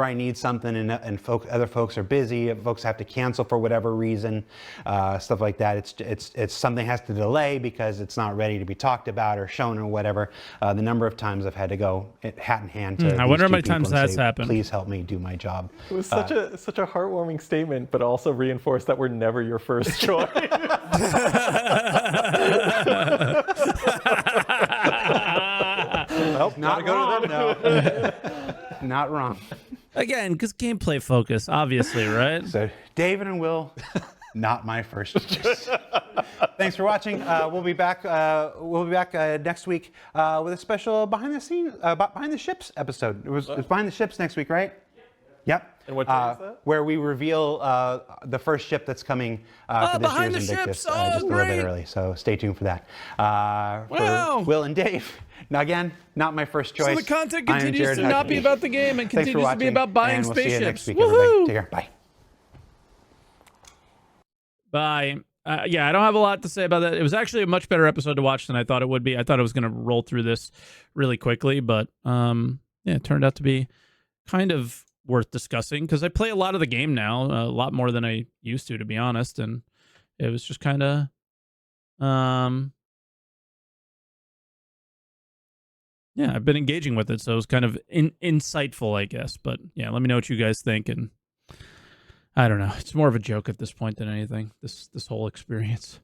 I need something and other folks are busy, folks have to cancel for whatever reason, stuff like that. It's something has to delay because it's not ready to be talked about or shown or whatever. The number of times I've had to go hat in hand to I wonder how many times that's happened. Please help me do my job. It was such a heartwarming statement, but also reinforced that we're never your first choice. Well, not wrong. No. Not wrong. Again, because gameplay focus, obviously, right? So, David and Will, not my first choice. Thanks for watching. We'll be back. Next week with a special behind the ships episode. It was behind the ships next week, right? Yep. And what day is that? Where we reveal the first ship that's coming for this behind year's the Invictus ships. Oh, just a little bit great. early. So stay tuned for that. Wow. For Will and Dave. Now again, not my first choice. So the content I am continues Jared to not be Huckabee. about the game and Thanks for continues to watching, be about buying and we'll see you next spaceships. week, everybody. Woohoo! Take care. Bye. Bye. Yeah, I don't have a lot to say about that. It was actually a much better episode to watch than I thought it would be. I thought I was going to roll through this really quickly, but yeah, it turned out to be kind of worth discussing because I play a lot of the game now, a lot more than I used to be honest, and it was just kind of yeah, I've been engaging with it, so it was kind of insightful, I guess. But yeah, let me know what you guys think, and I don't know. It's more of a joke at this point than anything, this whole experience.